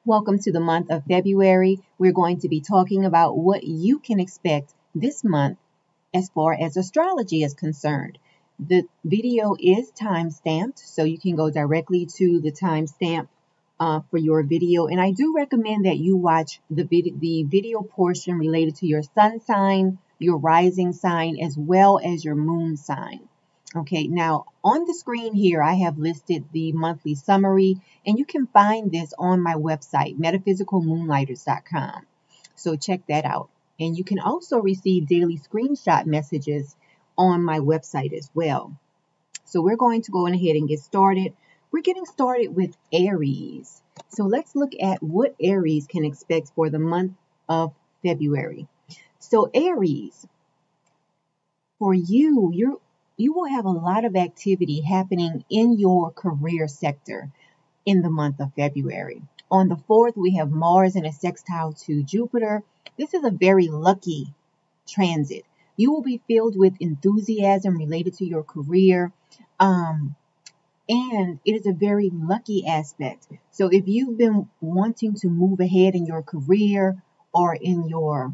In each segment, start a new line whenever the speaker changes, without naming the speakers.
Welcome to the month of February. We're going to be talking about what you can expect this month as far as astrology is concerned. The video is time-stamped, so you can go directly to the timestamp for your video. And I do recommend that you watch the video portion related to your sun sign, your rising sign, as well as your moon sign. Okay, now on the screen here, I have listed the monthly summary, and you can find this on my website, metaphysicalmoonlighters.com. So check that out. And you can also receive daily screenshot messages on my website as well. So we're going to go ahead and get started. We're getting started with Aries. So let's look at what Aries can expect for the month of February. So Aries, for you will have a lot of activity happening in your career sector in the month of February. On the 4th, we have Mars in a sextile to Jupiter. This is a very lucky transit. You will be filled with enthusiasm related to your career. And it is a very lucky aspect. So if you've been wanting to move ahead in your career or in your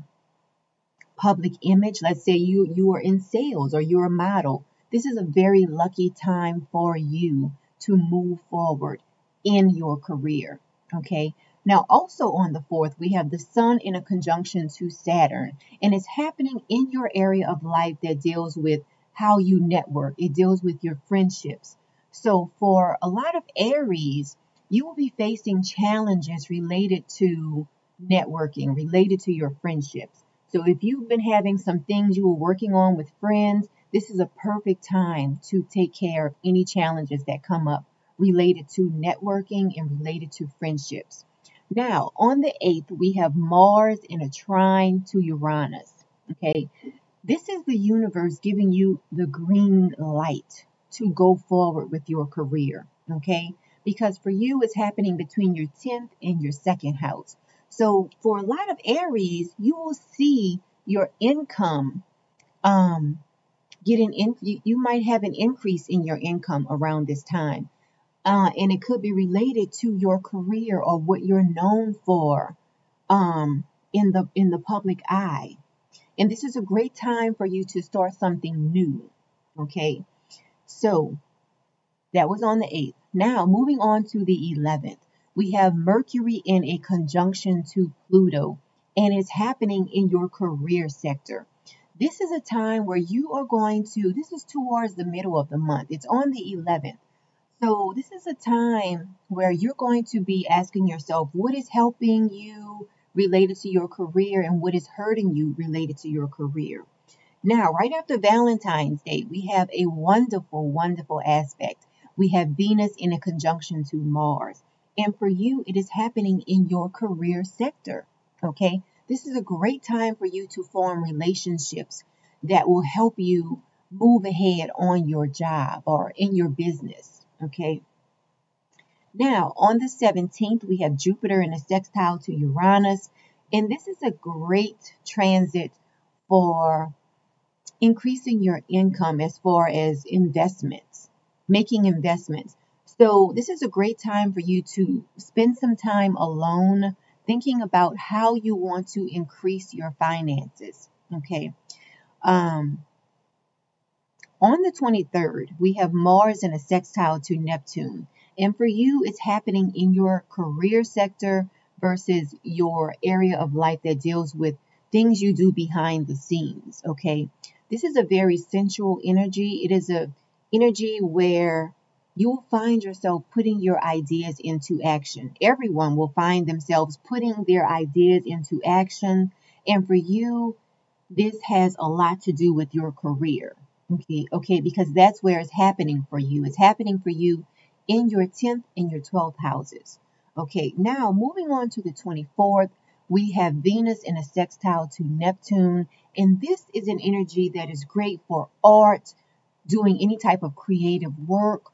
public image, let's say you are in sales or you're a model, this is a very lucky time for you to move forward in your career. Okay. Now, also on the 4th, we have the Sun in a conjunction to Saturn, and it's happening in your area of life that deals with how you network. It deals with your friendships. So for a lot of Aries, you will be facing challenges related to networking, related to your friendships. So if you've been having some things you were working on with friends, this is a perfect time to take care of any challenges that come up related to networking and related to friendships. Now, on the 8th, we have Mars in a trine to Uranus. Okay, this is the universe giving you the green light to go forward with your career. Okay, because for you, it's happening between your 10th and your 2nd house. So for a lot of Aries, you will see your income you might have an increase in your income around this time. And it could be related to your career or what you're known for in the public eye. And this is a great time for you to start something new. Okay, so that was on the 8th. Now, moving on to the 11th, we have Mercury in a conjunction to Pluto, and it's happening in your career sector. This is a time where you are this is towards the middle of the month. It's on the 11th. So this is a time where you're going to be asking yourself, what is helping you related to your career and what is hurting you related to your career? Now, right after Valentine's Day, we have a wonderful, wonderful aspect. We have Venus in a conjunction to Mars. And for you, it is happening in your career sector. Okay? This is a great time for you to form relationships that will help you move ahead on your job or in your business. Okay. Now, on the 17th, we have Jupiter in a sextile to Uranus. And this is a great transit for increasing your income as far as investments, making investments. So this is a great time for you to spend some time alone, thinking about how you want to increase your finances. Okay. On the 23rd, we have Mars in a sextile to Neptune. And for you, it's happening in your career sector versus your area of life that deals with things you do behind the scenes. Okay. This is a very sensual energy. It is an energy where you will find yourself putting your ideas into action. Everyone will find themselves putting their ideas into action. And for you, this has a lot to do with your career. Okay, because that's where it's happening for you. It's happening for you in your 10th and your 12th houses. Okay, now moving on to the 24th, we have Venus in a sextile to Neptune. And this is an energy that is great for art, doing any type of creative work,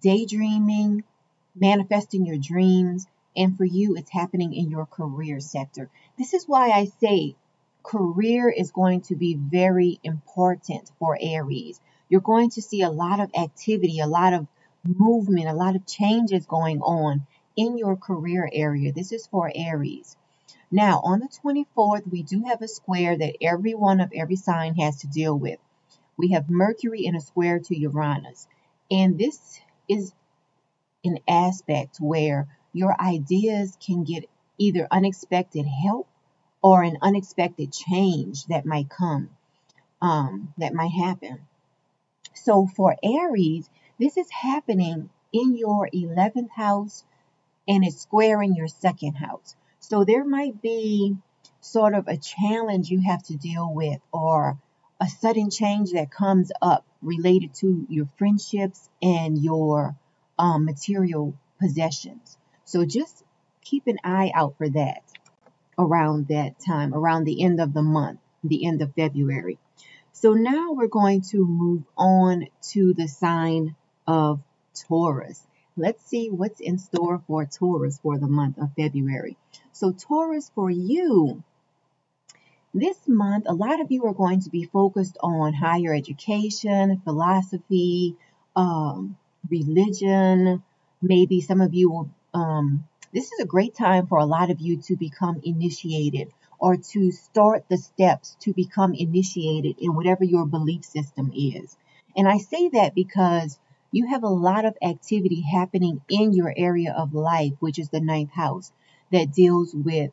daydreaming, manifesting your dreams. And for you, it's happening in your career sector. This is why I say career is going to be very important for Aries. You're going to see a lot of activity, a lot of movement, a lot of changes going on in your career area. This is for Aries. Now, on the 24th, we do have a square that every one of every sign has to deal with. We have Mercury in a square to Uranus. And this is an aspect where your ideas can get either unexpected help or an unexpected change that might come, that might happen. So for Aries, this is happening in your 11th house and it's squaring your second house. So there might be sort of a challenge you have to deal with or a sudden change that comes up related to your friendships and your material possessions. So just keep an eye out for that around that time, around the end of the month, the end of February. So now we're going to move on to the sign of Taurus. Let's see what's in store for Taurus for the month of February. So Taurus, for you, this month, a lot of you are going to be focused on higher education, philosophy, religion. Maybe some of you will, this is a great time for a lot of you to become initiated or to start the steps to become initiated in whatever your belief system is. And I say that because you have a lot of activity happening in your area of life, which is the 9th house, that deals with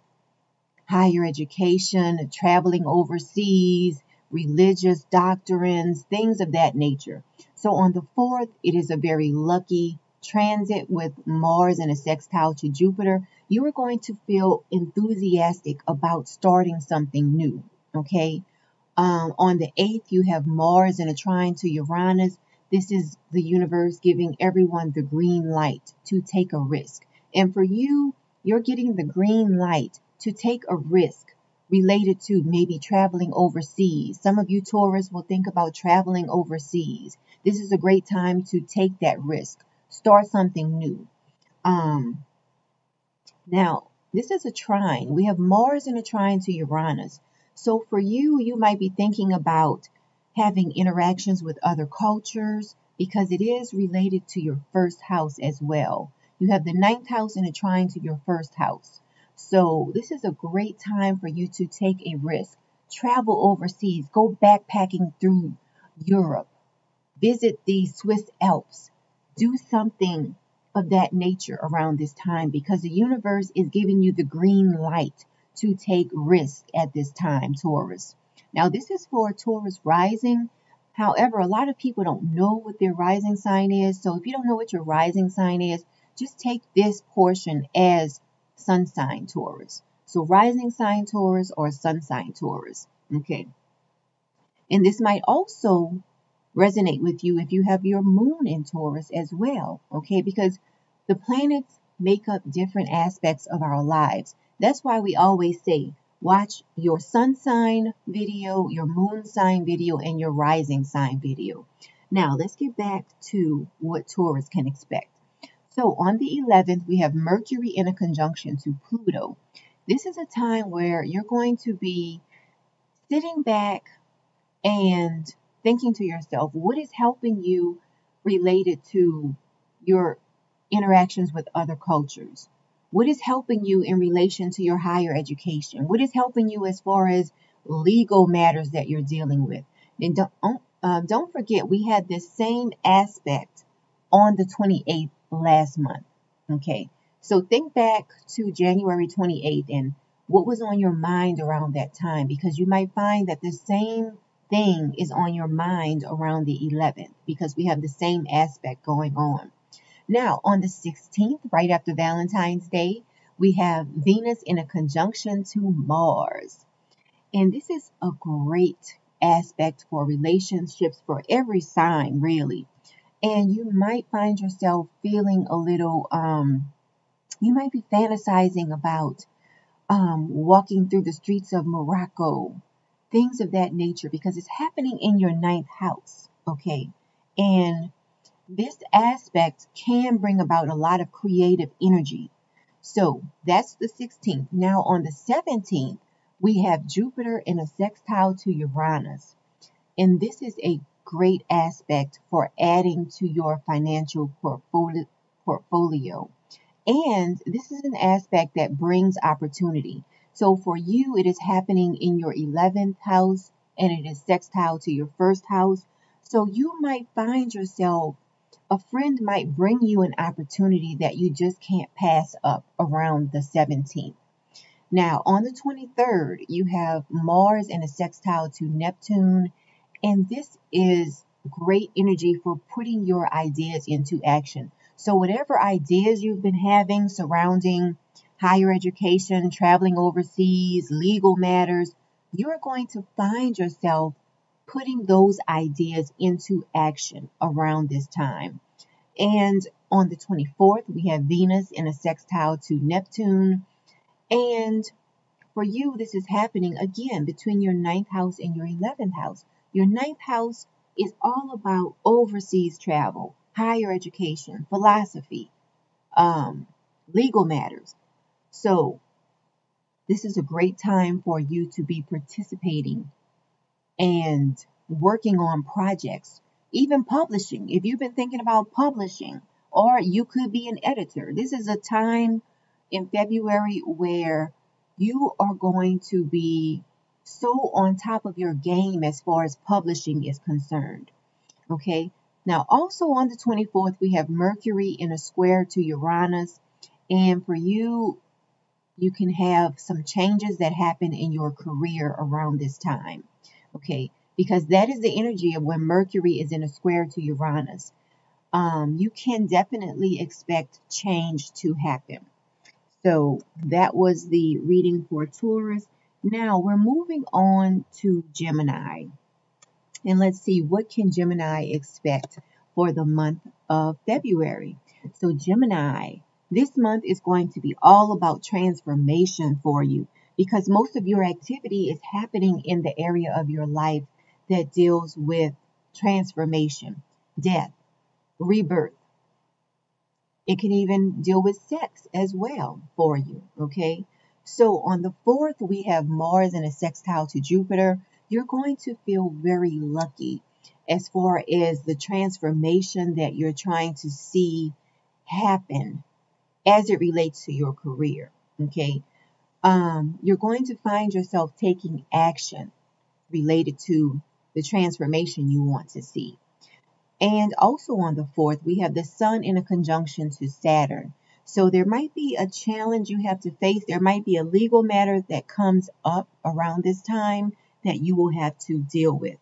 higher education, traveling overseas, religious doctrines, things of that nature. So on the 4th, it is a very lucky transit with Mars in a sextile to Jupiter. You are going to feel enthusiastic about starting something new, okay? On the 8th, you have Mars in a trine to Uranus. This is the universe giving everyone the green light to take a risk. And for you, you're getting the green light to take a risk related to maybe traveling overseas. Some of you Taurus will think about traveling overseas. This is a great time to take that risk. Start something new. Now, this is a trine. We have Mars in a trine to Uranus. So for you, you might be thinking about having interactions with other cultures because it is related to your first house as well. You have the 9th house in a trine to your first house. So this is a great time for you to take a risk. Travel overseas. Go backpacking through Europe. Visit the Swiss Alps. Do something of that nature around this time because the universe is giving you the green light to take risk at this time, Taurus. Now, this is for Taurus rising. However, a lot of people don't know what their rising sign is. So if you don't know what your rising sign is, just take this portion as sun sign Taurus. So rising sign Taurus or sun sign Taurus. Okay. And this might also resonate with you if you have your moon in Taurus as well. Okay. Because the planets make up different aspects of our lives. That's why we always say, watch your sun sign video, your moon sign video, and your rising sign video. Now, let's get back to what Taurus can expect. So on the 11th, we have Mercury in a conjunction to Pluto. This is a time where you're going to be sitting back and thinking to yourself, what is helping you related to your interactions with other cultures? What is helping you in relation to your higher education? What is helping you as far as legal matters that you're dealing with? And don't forget, we had this same aspect on the 28th last month. Okay, so think back to January 28th and what was on your mind around that time, because you might find that the same thing is on your mind around the 11th because we have the same aspect going on. Now, on the 16th, right after Valentine's Day, we have Venus in a conjunction to Mars. And this is a great aspect for relationships for every sign, really. And you might find yourself feeling a little, you might be fantasizing about walking through the streets of Morocco, things of that nature, because it's happening in your 9th house, okay? And this aspect can bring about a lot of creative energy. So that's the 16th. Now on the 17th, we have Jupiter in a sextile to Uranus. And this is a great aspect for adding to your financial portfolio. And this is an aspect that brings opportunity. So for you, it is happening in your 11th house, and it is sextile to your first house. So you might find yourself, a friend might bring you an opportunity that you just can't pass up around the 17th. Now, on the 23rd, you have Mars in a sextile to Neptune, and this is great energy for putting your ideas into action. So whatever ideas you've been having surrounding higher education, traveling overseas, legal matters, you're going to find yourself putting those ideas into action around this time. And on the 24th, we have Venus in a sextile to Neptune. And for you, this is happening again between your 9th house and your 11th house. Your 9th house is all about overseas travel, higher education, philosophy, legal matters. So this is a great time for you to be participating and working on projects, even publishing. If you've been thinking about publishing, or you could be an editor, this is a time in February where you are going to be so on top of your game as far as publishing is concerned. Okay. Now, also on the 24th, we have Mercury in a square to Uranus. And for you, you can have some changes that happen in your career around this time. Okay. Because that is the energy of when Mercury is in a square to Uranus. You can definitely expect change to happen. So that was the reading for Taurus. Now we're moving on to Gemini. And let's see, what can Gemini expect for the month of February? So Gemini, this month is going to be all about transformation for you, because most of your activity is happening in the area of your life that deals with transformation, death, rebirth. It can even deal with sex as well for you, okay? So on the 4th, we have Mars in a sextile to Jupiter. You're going to feel very lucky as far as the transformation that you're trying to see happen as it relates to your career, okay? You're going to find yourself taking action related to the transformation you want to see. And also on the 4th, we have the Sun in a conjunction to Saturn. So there might be a challenge you have to face. There might be a legal matter that comes up around this time that you will have to deal with.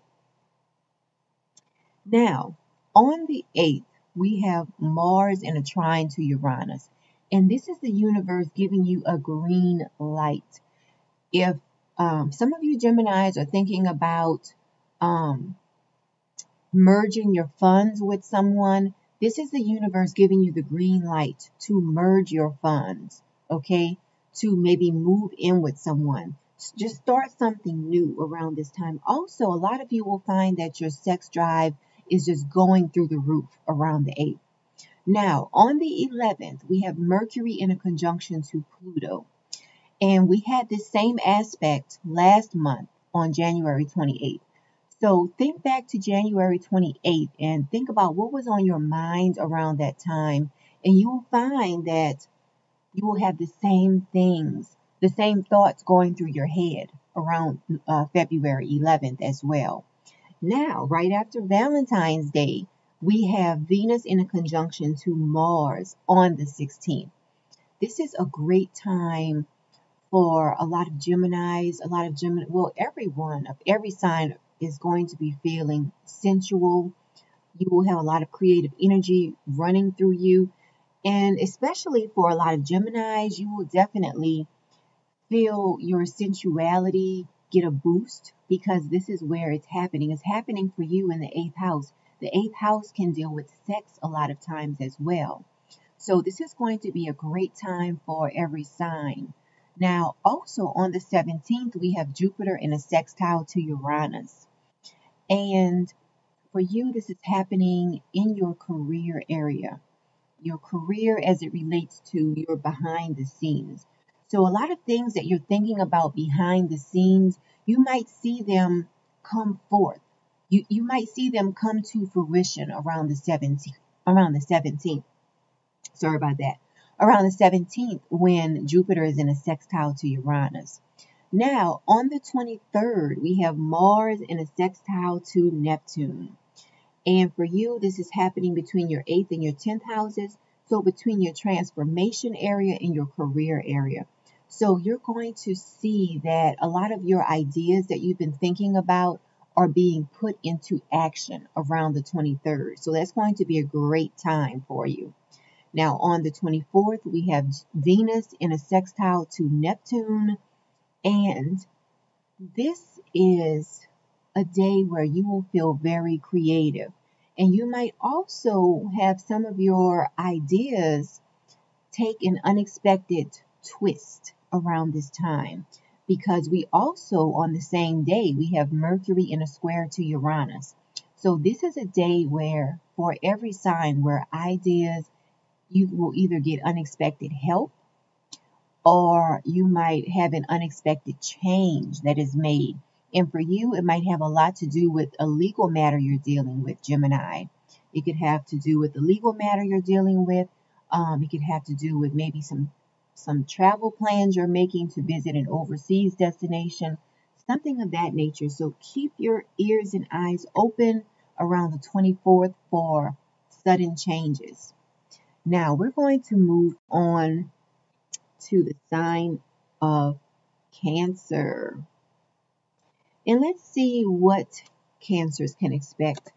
Now, on the 8th, we have Mars in a trine to Uranus. And this is the universe giving you a green light. If some of you Geminis are thinking about merging your funds with someone, this is the universe giving you the green light to merge your funds, okay? To maybe move in with someone. Just start something new around this time. Also, a lot of you will find that your sex drive is just going through the roof around the 8th. Now, on the 11th, we have Mercury in a conjunction to Pluto. And we had this same aspect last month on January 28th. So think back to January 28th and think about what was on your mind around that time. And you will find that you will have the same things, the same thoughts going through your head around February 11th as well. Now, right after Valentine's Day, we have Venus in a conjunction to Mars on the 16th. This is a great time for a lot of Geminis, well, everyone of every sign is going to be feeling sensual. You will have a lot of creative energy running through you. And especially for a lot of Geminis, you will definitely feel your sensuality get a boost, because this is where it's happening. It's happening for you in the 8th house. The 8th house can deal with sex a lot of times as well. So this is going to be a great time for every sign. Now, also on the 17th, we have Jupiter in a sextile to Uranus. And for you, this is happening in your career area, your career as it relates to your behind the scenes. So a lot of things that you're thinking about behind the scenes, you might see them come forth. You might see them come to fruition around the 17th. Sorry about that. around the 17th when Jupiter is in a sextile to Uranus. Now, on the 23rd, we have Mars in a sextile to Neptune. And for you, this is happening between your 8th and your 10th houses. So between your transformation area and your career area. So you're going to see that a lot of your ideas that you've been thinking about are being put into action around the 23rd. So that's going to be a great time for you. Now on the 24th, we have Venus in a sextile to Neptune. And this is a day where you will feel very creative. And you might also have some of your ideas take an unexpected twist around this time. Because we also, on the same day, we have Mercury in a square to Uranus. So this is a day where, for every sign, where ideas, you will either get unexpected help, or you might have an unexpected change that is made. And for you, it might have a lot to do with a legal matter you're dealing with, Gemini. It could have to do with the legal matter you're dealing with. It could have to do with maybe some travel plans you're making to visit an overseas destination, something of that nature. So keep your ears and eyes open around the 24th for sudden changes. Now we're going to move on to the sign of Cancer. And let's see what Cancers can expect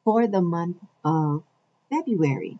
for the month of February.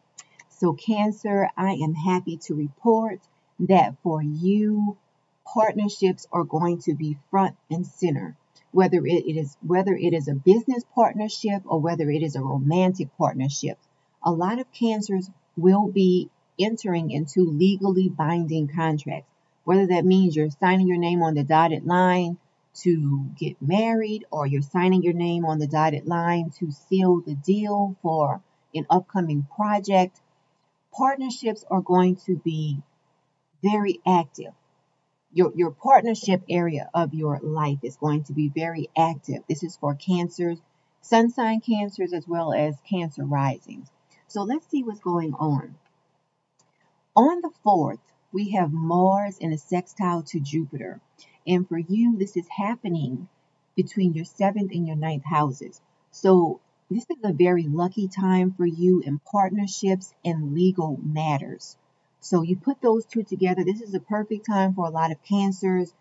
So Cancer, I am happy to report that for you, partnerships are going to be front and center. Whether it is a business partnership or whether it is a romantic partnership, a lot of Cancers will be entering into legally binding contracts. Whether that means you're signing your name on the dotted line to get married, or you're signing your name on the dotted line to seal the deal for an upcoming project, partnerships are going to be very active. Your partnership area of your life is going to be very active. This is for Cancers, sun sign Cancers, as well as Cancer risings. So let's see what's going on. On the 4th, we have Mars in a sextile to Jupiter. And for you, this is happening between your 7th and your 9th houses. So this is a very lucky time for you in partnerships and legal matters. So you put those two together. This is a perfect time for a lot of Cancers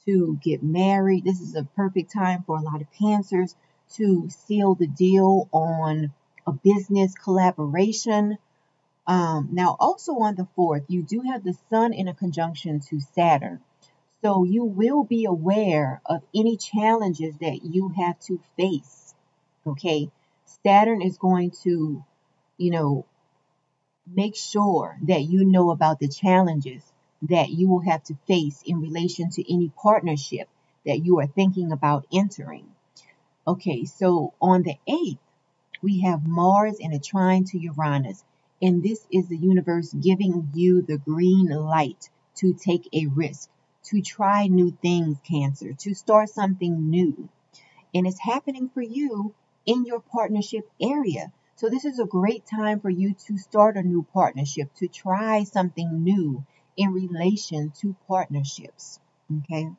to get married. This is a perfect time for a lot of Cancers to seal the deal on a business collaboration. Now, also on the 4th, you do have the Sun in a conjunction to Saturn. So you will be aware of any challenges that you have to face. Okay, Saturn is going to, make sure that you know about the challenges that you will have to face in relation to any partnership that you are thinking about entering. Okay, so on the 8th, we have Mars in a trine to Uranus. And this is the universe giving you the green light to take a risk, to try new things, Cancer, to start something new. And it's happening for you in your partnership area. So this is a great time for you to start a new partnership, to try something new in relation to partnerships. Okay.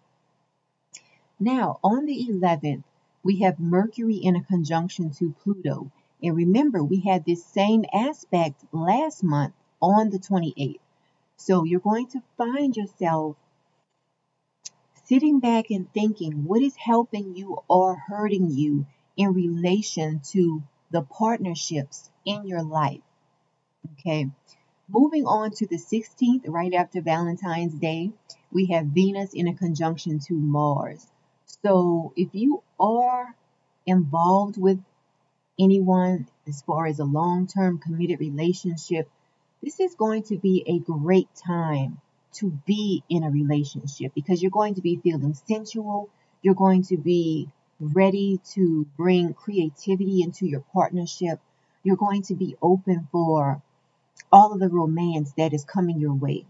Now, on the 11th, we have Mercury in a conjunction to Pluto. And remember, we had this same aspect last month on the 28th. So you're going to find yourself sitting back and thinking, what is helping you or hurting you in relation to the partnerships in your life? Okay. Moving on to the 16th, right after Valentine's Day, we have Venus in a conjunction to Mars. So if you are involved with anyone as far as a long-term committed relationship, this is going to be a great time to be in a relationship, because you're going to be feeling sensual. You're going to be ready to bring creativity into your partnership. You're going to be open for all of the romance that is coming your way.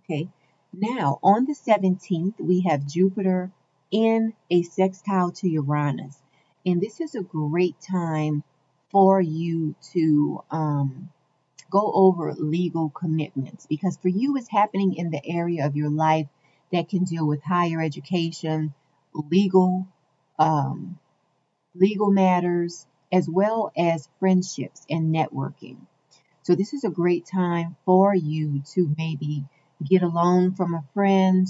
Okay. Now, on the 17th, we have Jupiter in a sextile to Uranus. And this is a great time for you to go over legal commitments, because for you it's happening in the area of your life that can deal with higher education, legal, um, legal matters, as well as friendships and networking. So this is a great time for you to maybe get a loan from a friend,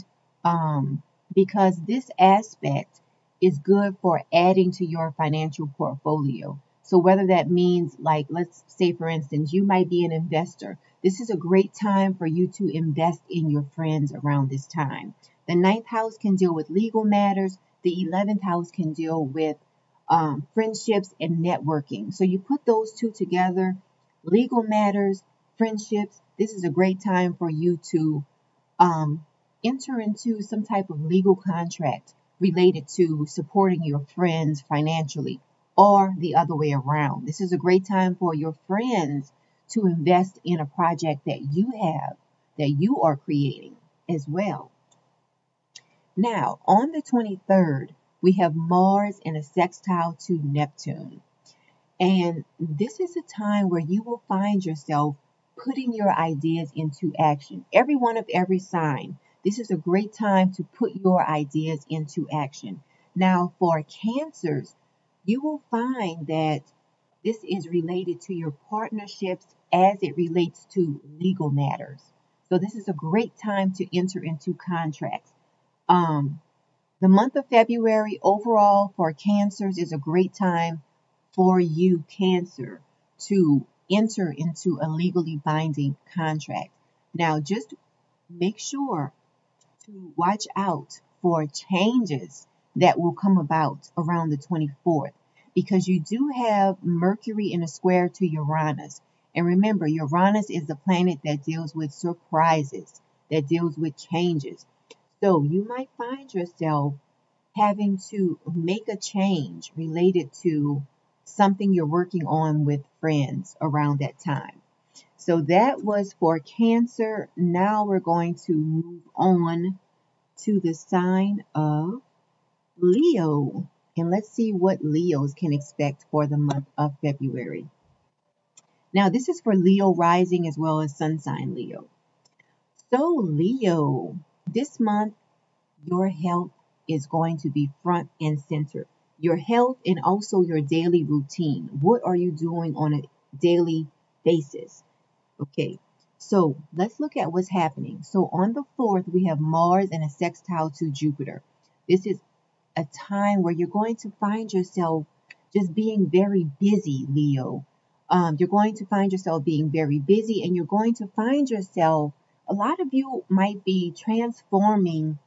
because this aspect is good for adding to your financial portfolio. So whether that means, like, let's say, for instance, you might be an investor. This is a great time for you to invest in your friends around this time. The ninth house can deal with legal matters. The 11th house can deal with friendships and networking. So you put those two together, legal matters, friendships. This is a great time for you to enter into some type of legal contract related to supporting your friends financially, or the other way around. This is a great time for your friends to invest in a project that you have, that you are creating as well. Now, on the 23rd, we have Mars in a sextile to Neptune. And this is a time where you will find yourself putting your ideas into action. Everyone of every sign, this is a great time to put your ideas into action. Now, for Cancers, you will find that this is related to your partnerships as it relates to legal matters. So this is a great time to enter into contracts. The month of February overall for Cancers is a great time for you, Cancer, to enter into a legally binding contract. Now, just make sure to watch out for changes that will come about around the 24th, because you do have Mercury in a square to Uranus. And remember, Uranus is the planet that deals with surprises, that deals with changes. So you might find yourself having to make a change related to something you're working on with friends around that time. So that was for Cancer. Now we're going to move on to the sign of Leo. And let's see what Leos can expect for the month of February. Now, this is for Leo rising as well as sun sign Leo. So, Leo, this month, your health is going to be front and center. Your health and also your daily routine. What are you doing on a daily basis? Okay, so let's look at what's happening. So on the 4th, we have Mars and a sextile to Jupiter. This is a time where you're going to find yourself just being very busy, Leo. You're going to find yourself being very busy, and you're going to find yourself, a lot of you might be transforming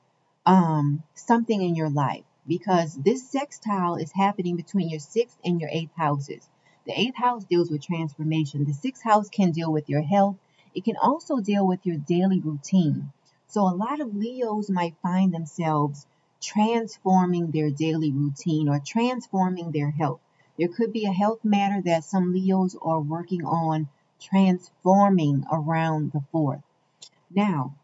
something in your life, because this sextile is happening between your 6th and your 8th houses. The 8th house deals with transformation. The 6th house can deal with your health. It can also deal with your daily routine. So a lot of Leos might find themselves transforming their daily routine or transforming their health. There could be a health matter that some Leos are working on transforming around the 4th. Now,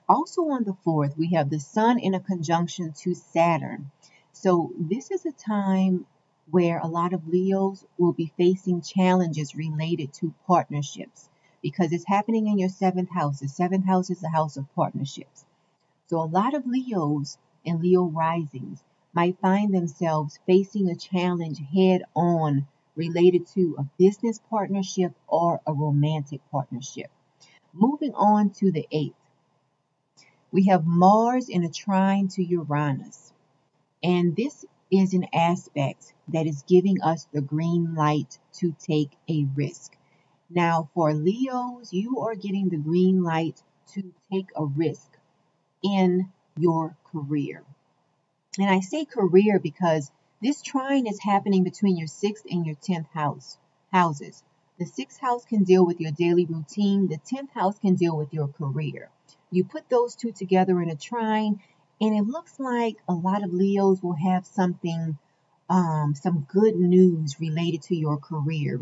also on the 4th, we have the Sun in a conjunction to Saturn. So this is a time where a lot of Leos will be facing challenges related to partnerships, because it's happening in your 7th house. The 7th house is the house of partnerships. So a lot of Leos and Leo risings might find themselves facing a challenge head on related to a business partnership or a romantic partnership. Moving on to the 8th. We have Mars in a trine to Uranus. And this is an aspect that is giving us the green light to take a risk. Now, for Leos, you are getting the green light to take a risk in your career. And I say career because this trine is happening between your 6th and your 10th houses. The 6th house can deal with your daily routine. The 10th house can deal with your career. You put those two together in a trine, and it looks like a lot of Leos will have something, some good news related to your career,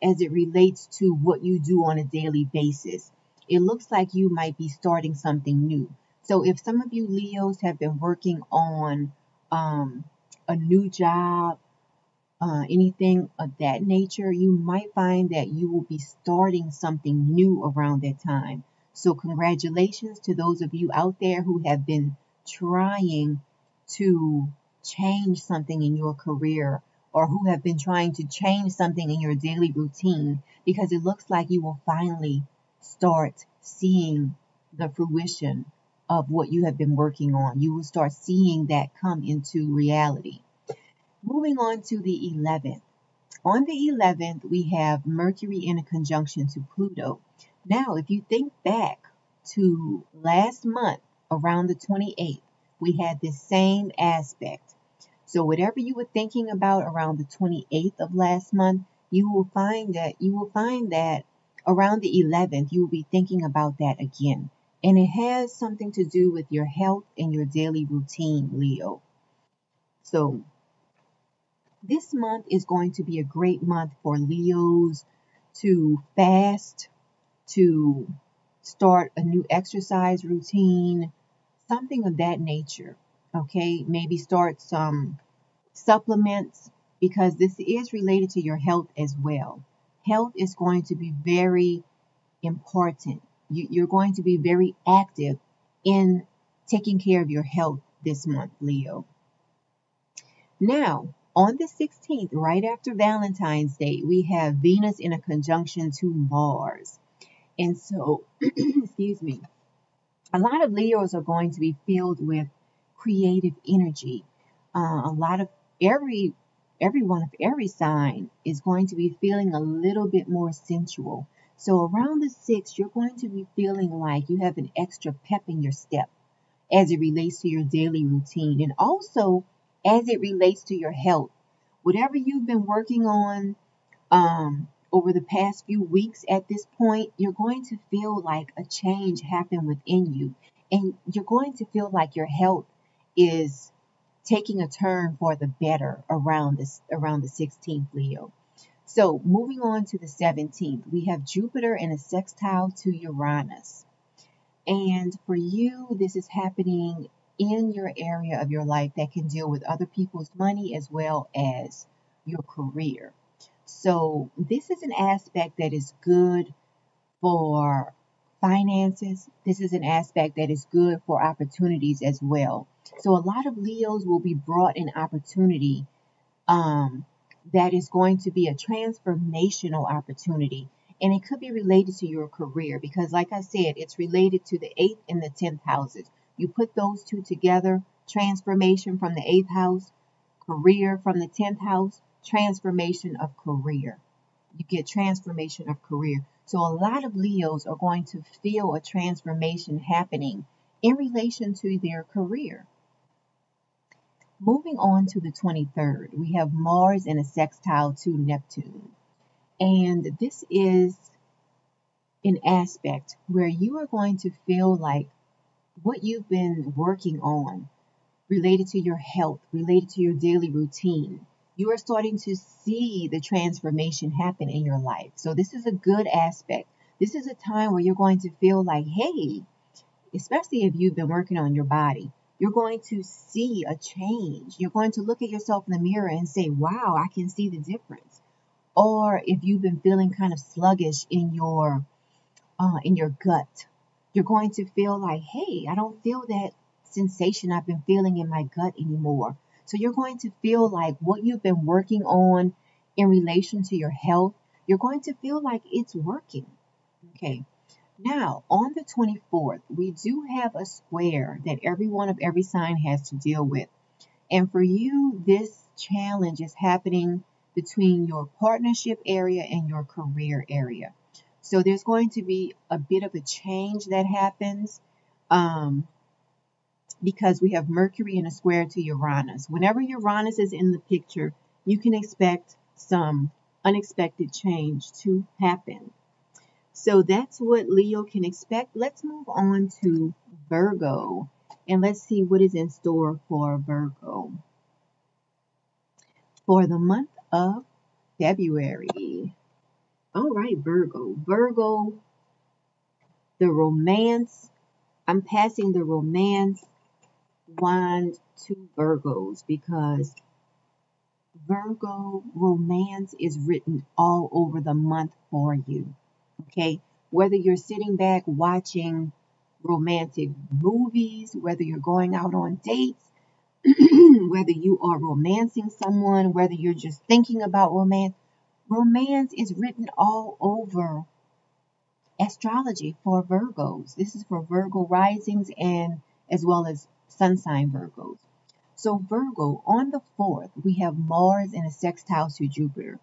as it relates to what you do on a daily basis. It looks like you might be starting something new. So if some of you Leos have been working on a new job, anything of that nature, you might find that you will be starting something new around that time. So congratulations to those of you out there who have been trying to change something in your career, or who have been trying to change something in your daily routine, because it looks like you will finally start seeing the fruition of what you have been working on. You will start seeing that come into reality. Moving on to the 11th. On the 11th, we have Mercury in a conjunction to Pluto. Now, if you think back to last month, around the 28th, we had this same aspect. So whatever you were thinking about around the 28th of last month, you will find that around the 11th, you will be thinking about that again. And it has something to do with your health and your daily routine, Leo. So this month is going to be a great month for Leos to fast, to start a new exercise routine, something of that nature. Okay, maybe start some supplements, because this is related to your health as well. Health is going to be very important. You're going to be very active in taking care of your health this month, Leo. Now, on the 16th, right after Valentine's Day, we have Venus in a conjunction to Mars. And so, excuse me, a lot of Leos are going to be filled with creative energy. A lot of everyone of every sign is going to be feeling a little bit more sensual. So around the 6th, you're going to be feeling like you have an extra pep in your step as it relates to your daily routine, and also as it relates to your health. Whatever you've been working on over the past few weeks at this point, you're going to feel like a change happened within you. And you're going to feel like your health is taking a turn for the better around the 16th, Leo. So moving on to the 17th, we have Jupiter in a sextile to Uranus. And for you, this is happening in your area of your life that can deal with other people's money as well as your career. So this is an aspect that is good for finances. This is an aspect that is good for opportunities as well. So a lot of Leos will be brought an opportunity that is going to be a transformational opportunity. And it could be related to your career because, like I said, it's related to the 8th and the 10th houses. You put those two together, transformation from the 8th house, career from the 10th house, transformation of career. You get transformation of career. So a lot of Leos are going to feel a transformation happening in relation to their career. Moving on to the 23rd, we have Mars in a sextile to Neptune. And this is an aspect where you are going to feel like what you've been working on related to your health, related to your daily routine, you are starting to see the transformation happen in your life. So this is a good aspect. This is a time where you're going to feel like, hey, especially if you've been working on your body, you're going to see a change. You're going to look at yourself in the mirror and say, wow, I can see the difference. Or if you've been feeling kind of sluggish in your gut, you're going to feel like, hey, I don't feel that sensation I've been feeling in my gut anymore. So you're going to feel like what you've been working on in relation to your health, you're going to feel like it's working. Okay. Now, on the 24th, we do have a square that everyone of every sign has to deal with. And for you, this challenge is happening between your partnership area and your career area. So there's going to be a bit of a change that happens because we have Mercury in a square to Uranus. Whenever Uranus is in the picture, you can expect some unexpected change to happen. So that's what Leo can expect. Let's move on to Virgo and let's see what is in store for Virgo for the month of February. All right, Virgo. Virgo, the romance. I'm passing the romance wand to Virgos because Virgo, romance is written all over the month for you. Okay? Whether you're sitting back watching romantic movies, whether you're going out on dates, whether you are romancing someone, whether you're just thinking about romance, romance is written all over astrology for Virgos. This is for Virgo risings and as well as sun sign Virgos. So Virgo, on the 4th, we have Mars in a sextile to Jupiter.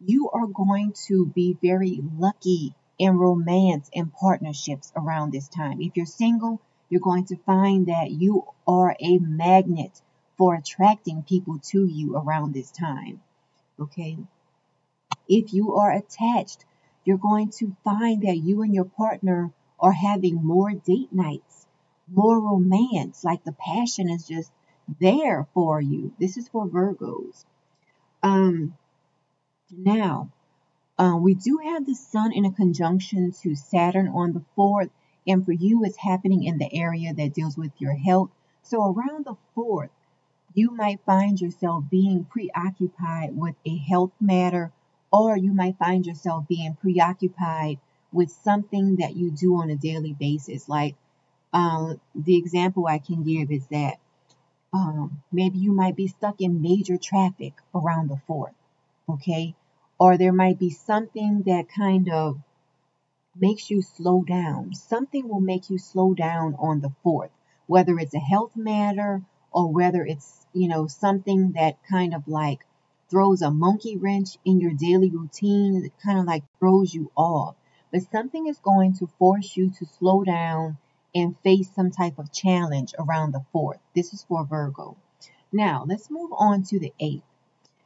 You are going to be very lucky in romance and partnerships around this time. If you're single, you're going to find that you are a magnet for attracting people to you around this time. Okay? If you are attached, you're going to find that you and your partner are having more date nights, more romance, like the passion is just there for you. This is for Virgos. Now, we do have the sun in a conjunction to Saturn on the 4th, and for you, it's happening in the area that deals with your health. So around the 4th, you might find yourself being preoccupied with a health matter, or you might find yourself being preoccupied with something that you do on a daily basis. Like the example I can give is that maybe you might be stuck in major traffic around the 4th, okay? Or there might be something that kind of makes you slow down. Something will make you slow down on the 4th, whether it's a health matter or whether it's, something that kind of like throws a monkey wrench in your daily routine. It kind of like throws you off. But something is going to force you to slow down and face some type of challenge around the 4th. This is for Virgo. Now, let's move on to the 8th.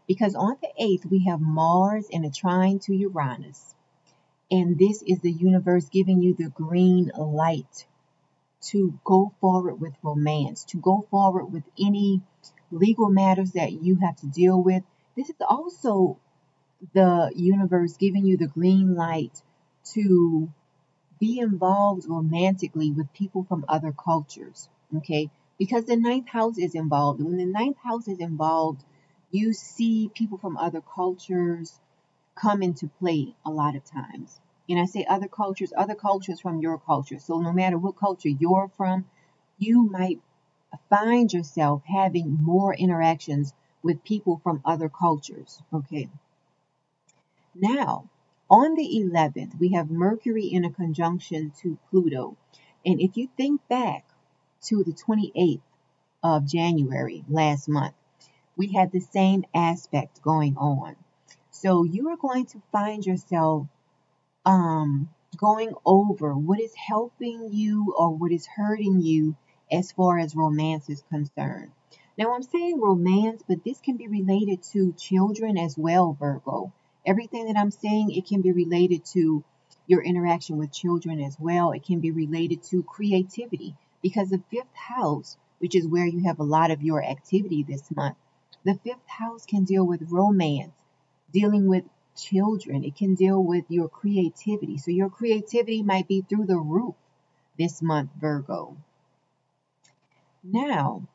Because on the 8th, we have Mars in a trine to Uranus. And this is the universe giving you the green light to go forward with romance, to go forward with any legal matters that you have to deal with. This is also the universe giving you the green light to be involved romantically with people from other cultures, okay? Because the 9th house is involved. And when the 9th house is involved, you see people from other cultures come into play a lot of times. And I say other cultures from your culture. So no matter what culture you're from, you might find yourself having more interactions with people from other cultures, okay? Now, on the 11th, we have Mercury in a conjunction to Pluto. And if you think back to the 28th of January last month, we had the same aspect going on. So you are going to find yourself going over what is helping you or what is hurting you as far as romance is concerned. Now, I'm saying romance, but this can be related to children as well, Virgo. Everything that I'm saying, it can be related to your interaction with children as well. It can be related to creativity because the 5th house, which is where you have a lot of your activity this month, the 5th house can deal with romance, dealing with children. It can deal with your creativity. So your creativity might be through the roof this month, Virgo. Now,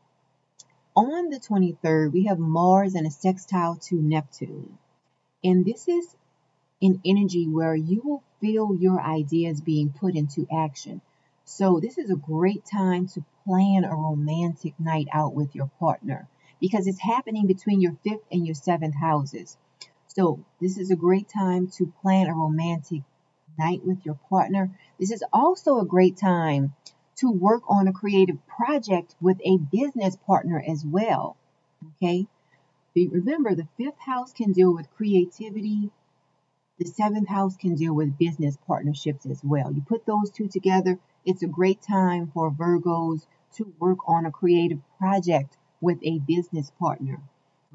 on the 23rd, we have Mars in a sextile to Neptune. And this is an energy where you will feel your ideas being put into action. So this is a great time to plan a romantic night out with your partner because it's happening between your 5th and your 7th houses. So this is a great time to plan a romantic night with your partner. This is also a great time to work on a creative project with a business partner as well. Okay? Remember, the 5th house can deal with creativity. The 7th house can deal with business partnerships as well. You put those two together, it's a great time for Virgos to work on a creative project with a business partner.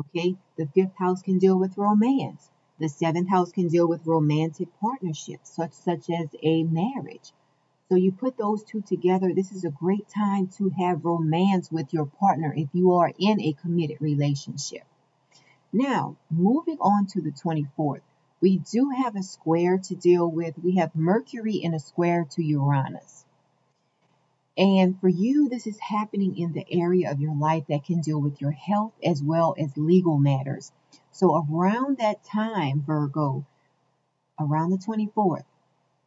Okay, the 5th house can deal with romance. The 7th house can deal with romantic partnerships, such as a marriage. So you put those two together, this is a great time to have romance with your partner if you are in a committed relationship. Now, moving on to the 24th, we do have a square to deal with. We have Mercury in a square to Uranus. And for you, this is happening in the area of your life that can deal with your health as well as legal matters. So around that time, Virgo, around the 24th,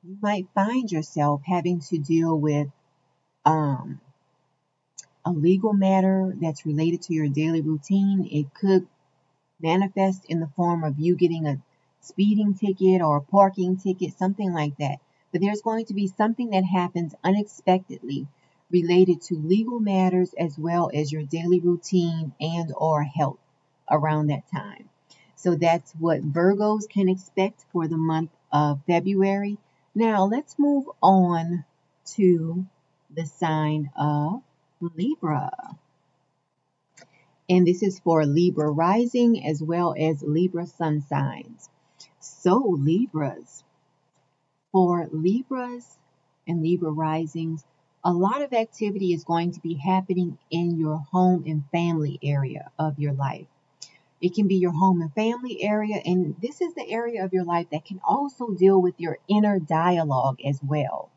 you might find yourself having to deal with a legal matter that's related to your daily routine. It could manifest in the form of you getting a speeding ticket or a parking ticket, something like that. But there's going to be something that happens unexpectedly related to legal matters as well as your daily routine and or health around that time. So that's what Virgos can expect for the month of February. Now let's move on to the sign of Libra. And this is for Libra rising as well as Libra sun signs. So Libras, for Libras and Libra risings, a lot of activity is going to be happening in your home and family area of your life. It can be your home and family area, and this is the area of your life that can also deal with your inner dialogue as well.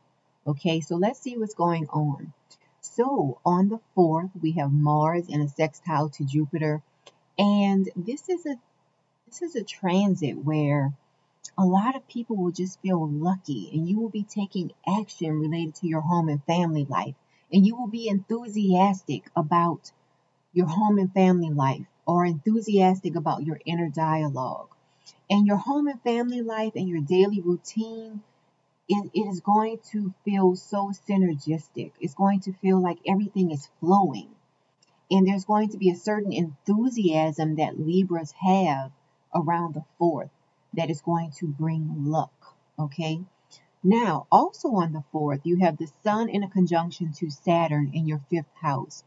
Okay, so let's see what's going on. So on the 4th, we have Mars in a sextile to Jupiter, and this is a transit where a lot of people will just feel lucky, and you will be taking action related to your home and family life, and you will be enthusiastic about your home and family life, or enthusiastic about your inner dialogue. And your home and family life and your daily routine, it is going to feel so synergistic. It's going to feel like everything is flowing. And there's going to be a certain enthusiasm that Libras have around the 4th that is going to bring luck. Okay. Now, also on the 4th, you have the Sun in a conjunction to Saturn in your 5th house.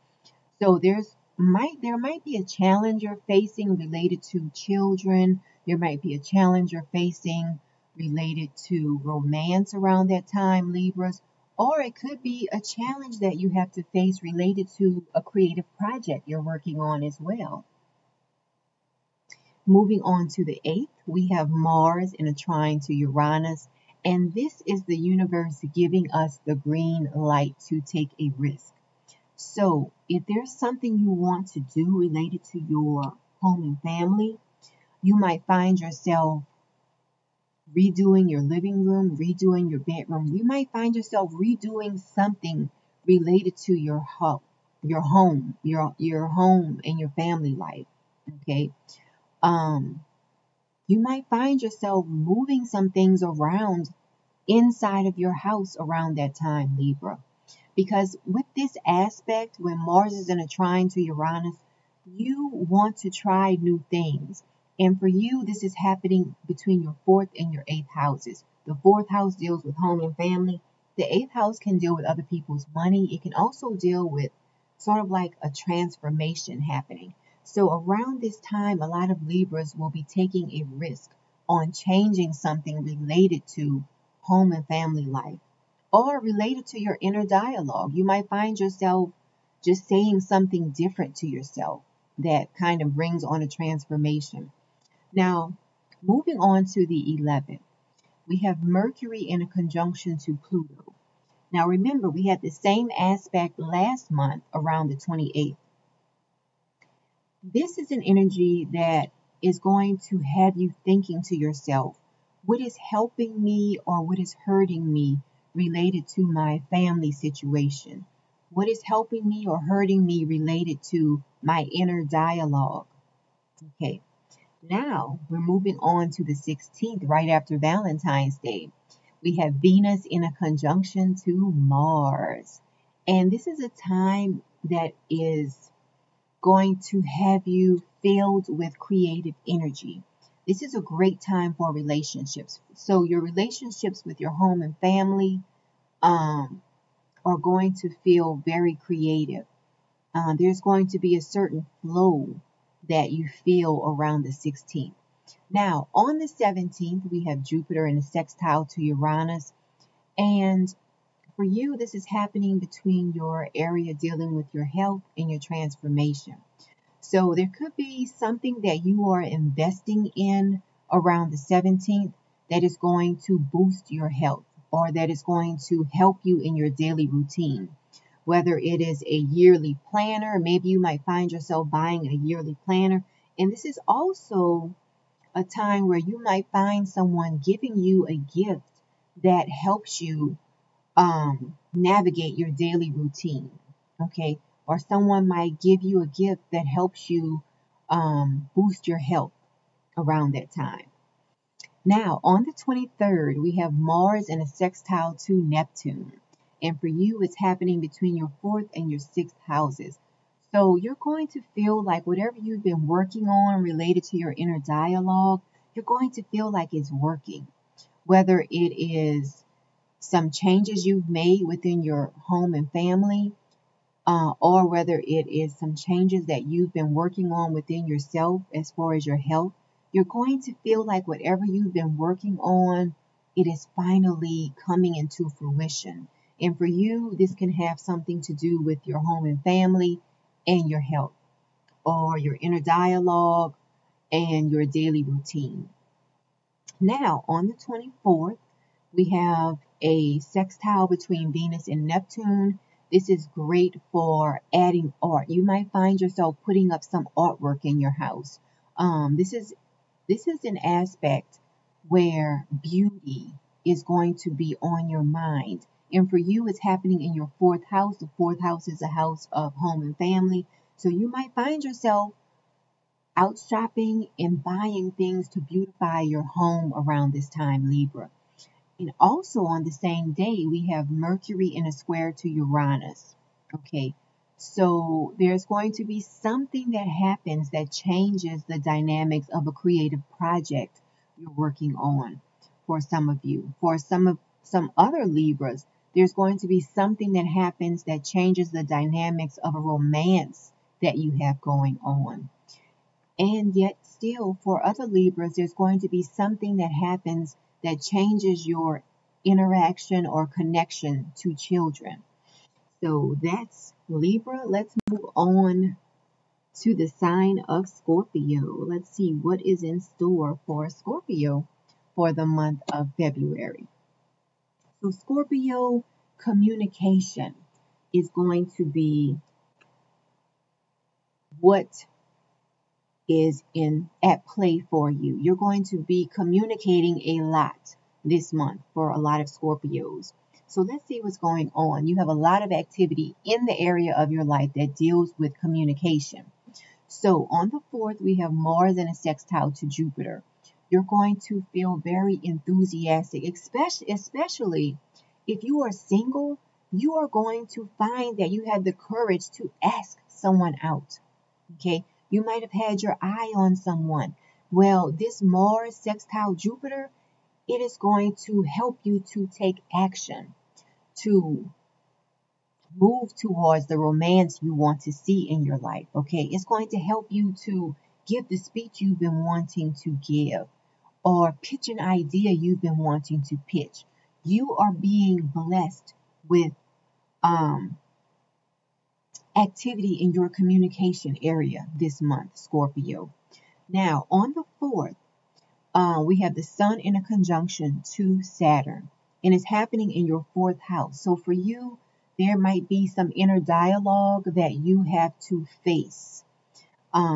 So there might be a challenge you're facing related to children. There might be a challenge you're facing related to romance around that time, Libras. Or it could be a challenge that you have to face related to a creative project you're working on as well. Moving on to the 8th, we have Mars in a trine to Uranus. And this is the universe giving us the green light to take a risk. So if there's something you want to do related to your home and family, you might find yourself redoing your living room, redoing your bedroom. You might find yourself redoing something related to your home, your home and your family life. Okay. You might find yourself moving some things around inside of your house around that time, Libra. Because with this aspect, when Mars is in a trine to Uranus, you want to try new things. And for you, this is happening between your 4th and your 8th houses. The 4th house deals with home and family. The 8th house can deal with other people's money. It can also deal with sort of like a transformation happening. So around this time, a lot of Libras will be taking a risk on changing something related to home and family life, or related to your inner dialogue. You might find yourself just saying something different to yourself that kind of brings on a transformation. Now, moving on to the 11th, we have Mercury in a conjunction to Pluto. Now, remember, we had the same aspect last month around the 28th. This is an energy that is going to have you thinking to yourself, what is helping me or what is hurting me related to my family situation? What is helping me or hurting me related to my inner dialogue? Okay, now we're moving on to the 16th, right after Valentine's Day. We have Venus in a conjunction to Mars. And this is a time that is going to have you filled with creative energy. This is a great time for relationships. So your relationships with your home and family are going to feel very creative. There's going to be a certain flow that you feel around the 16th. Now, on the 17th, we have Jupiter in a sextile to Uranus. And for you, this is happening between your area dealing with your health and your transformation. So there could be something that you are investing in around the 17th that is going to boost your health, or that is going to help you in your daily routine. whether it is a yearly planner. Maybe you might find yourself buying a yearly planner. And this is also a time where you might find someone giving you a gift that helps you navigate your daily routine. Okay. Or someone might give you a gift that helps you boost your health around that time. Now, on the 23rd, we have Mars in a sextile to Neptune. And for you, it's happening between your 4th and your 6th houses. So you're going to feel like whatever you've been working on related to your inner dialogue, you're going to feel like it's working. Whether it is some changes you've made within your home and family, or whether it is some changes that you've been working on within yourself as far as your health, you're going to feel like whatever you've been working on, it is finally coming into fruition. And for you, this can have something to do with your home and family and your health, or your inner dialogue and your daily routine. Now, on the 24th, we have a sextile between Venus and Neptune. This is great for adding art. You might find yourself putting up some artwork in your house. This is an aspect where beauty is going to be on your mind. And for you, it's happening in your 4th house. The 4th house is a house of home and family. So you might find yourself out shopping and buying things to beautify your home around this time, Libra. And also on the same day, we have Mercury in a square to Uranus. Okay. So there's going to be something that happens that changes the dynamics of a creative project you're working on for some of you. For some other Libras, there's going to be something that happens that changes the dynamics of a romance that you have going on. And yet still, for other Libras, there's going to be something that happens that changes your interaction or connection to children. So that's Libra. Let's move on to the sign of Scorpio. Let's see what is in store for Scorpio for the month of February. So Scorpio, communication is going to be what is at play for you. You're going to be communicating a lot this month for a lot of Scorpios. So let's see what's going on. You have a lot of activity in the area of your life that deals with communication. So on the 4th, we have Mars in a sextile to Jupiter. You're going to feel very enthusiastic, especially if you are single. You are going to find that you have the courage to ask someone out. Okay. You might have had your eye on someone. Well, this Mars sextile Jupiter, it is going to help you to take action, to move towards the romance you want to see in your life. Okay, it's going to help you to give the speech you've been wanting to give, or pitch an idea you've been wanting to pitch. You are being blessed with activity in your communication area this month, Scorpio. Now, on the 4th, we have the Sun in a conjunction to Saturn, and it's happening in your 4th house. So for you, there might be some inner dialogue that you have to face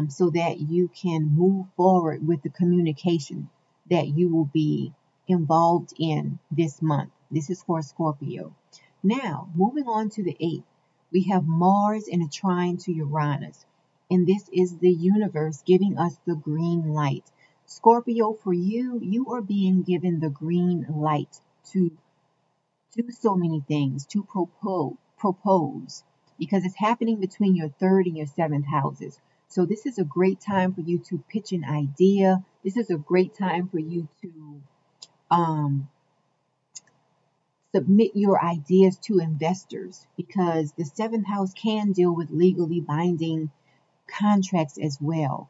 so that you can move forward with the communication that you will be involved in this month. This is for Scorpio. Now, moving on to the 8th, we have Mars in a trine to Uranus, and this is the universe giving us the green light. Scorpio, for you, you are being given the green light to do so many things, to propose, because it's happening between your 3rd and your 7th houses. So this is a great time for you to pitch an idea. This is a great time for you to submit your ideas to investors, because the 7th house can deal with legally binding contracts as well.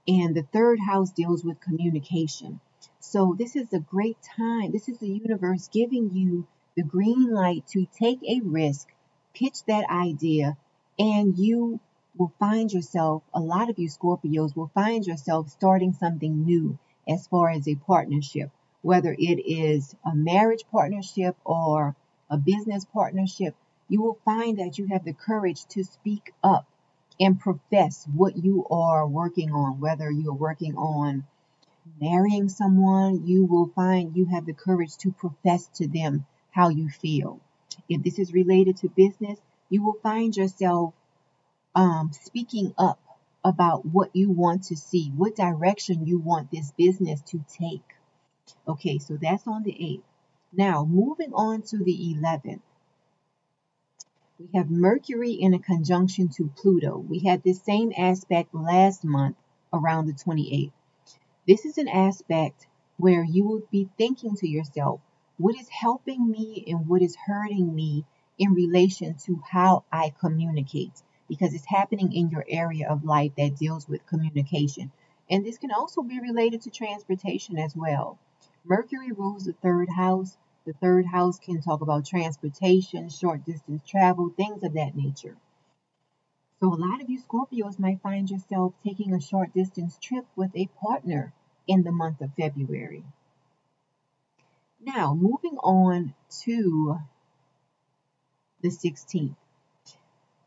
And the 3rd house deals with communication. So this is a great time. This is the universe giving you the green light to take a risk, pitch that idea, and you will find yourself, a lot of you Scorpios will find yourself starting something new as far as a partnership, whether it is a marriage partnership or a business partnership. You will find that you have the courage to speak up and profess what you are working on, whether you're working on marrying someone. You will find you have the courage to profess to them how you feel. If this is related to business, you will find yourself speaking up about what you want to see, what direction you want this business to take. Okay, so that's on the 8th. Now, moving on to the 11th, we have Mercury in a conjunction to Pluto. We had this same aspect last month around the 28th. This is an aspect where you will be thinking to yourself, what is helping me and what is hurting me in relation to how I communicate, because it's happening in your area of life that deals with communication. And this can also be related to transportation as well. Mercury rules the 3rd house. The 3rd house can talk about transportation, short distance travel, things of that nature. So a lot of you Scorpios might find yourself taking a short distance trip with a partner in the month of February. Now, moving on to the 16th.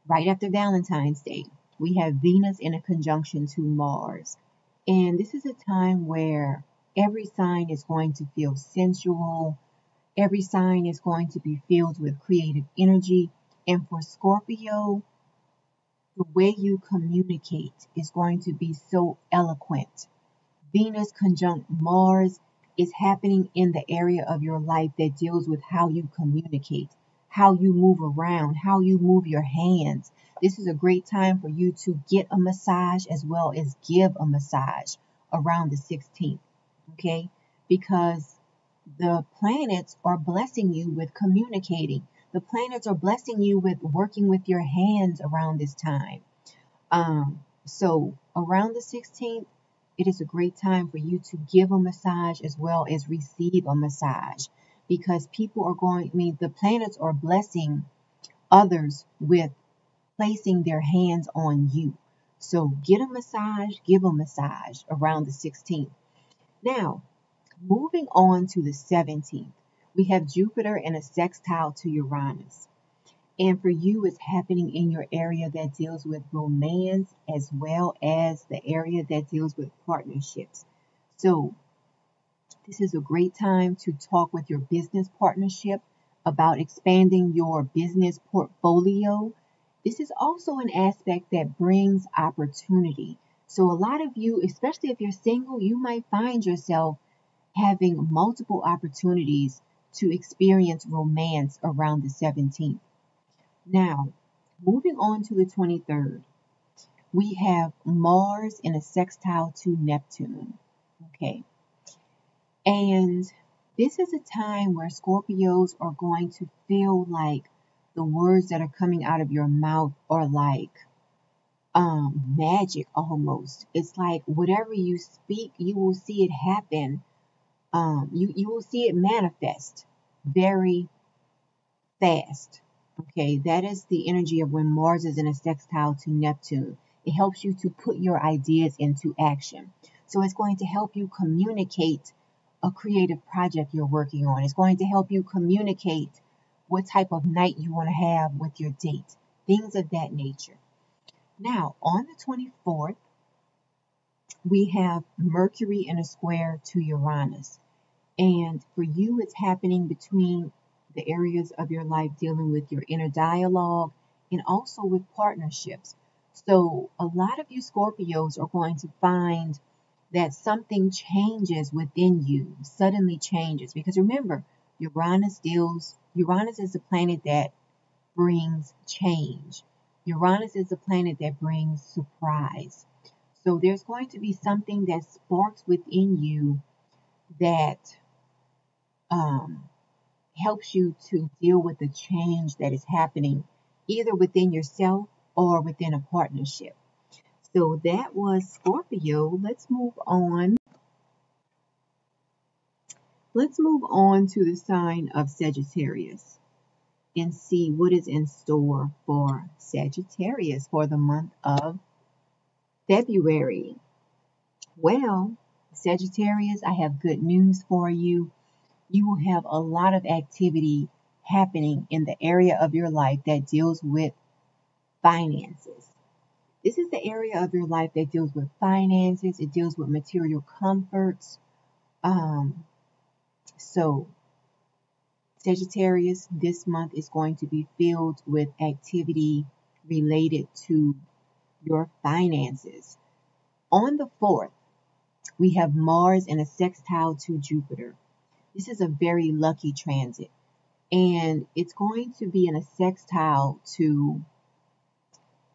Right after Valentine's Day, we have Venus in a conjunction to Mars. And this is a time where every sign is going to feel sensual. Every sign is going to be filled with creative energy. And for Scorpio, the way you communicate is going to be so eloquent. Venus conjunct Mars is happening in the area of your life that deals with how you communicate, how you move around, how you move your hands. This is a great time for you to get a massage as well as give a massage around the 16th, okay? Because the planets are blessing you with communicating. The planets are blessing you with working with your hands around this time. So around the 16th, it is a great time for you to give a massage as well as receive a massage, because the planets are blessing others with placing their hands on you. So get a massage, give a massage around the 16th. Now, moving on to the 17th, we have Jupiter in a sextile to Uranus. And for you, it's happening in your area that deals with romance as well as the area that deals with partnerships. So this is a great time to talk with your business partnership about expanding your business portfolio. This is also an aspect that brings opportunity. So a lot of you, especially if you're single, you might find yourself having multiple opportunities to experience romance around the 17th. Now, moving on to the 23rd, we have Mars in a sextile to Neptune. Okay. And this is a time where Scorpios are going to feel like the words that are coming out of your mouth are like magic almost. It's like whatever you speak, you will see it happen. You will see it manifest very fast. Okay, that is the energy of when Mars is in a sextile to Neptune. It helps you to put your ideas into action. So it's going to help you communicate a creative project you're working on. It's going to help you communicate what type of night you want to have with your date, things of that nature. Now, on the 24th, we have Mercury in a square to Uranus. And for you, it's happening between the areas of your life dealing with your inner dialogue and also with partnerships. So a lot of you Scorpios are going to find that something changes within you, suddenly changes. Because remember, Uranus is the planet that brings change. Uranus is the planet that brings surprise. So there's going to be something that sparks within you that helps you to deal with the change that is happening either within yourself or within a partnership. So that was Scorpio. Let's move on. Let's move on to the sign of Sagittarius and see what is in store for Sagittarius for the month of February. Well, Sagittarius, I have good news for you. You will have a lot of activity happening in the area of your life that deals with finances. This is the area of your life that deals with finances. It deals with material comforts. So Sagittarius, this month is going to be filled with activity related to your finances. On the 4th, we have Mars in a sextile to Jupiter. This is a very lucky transit, and it's going to be in a sextile to,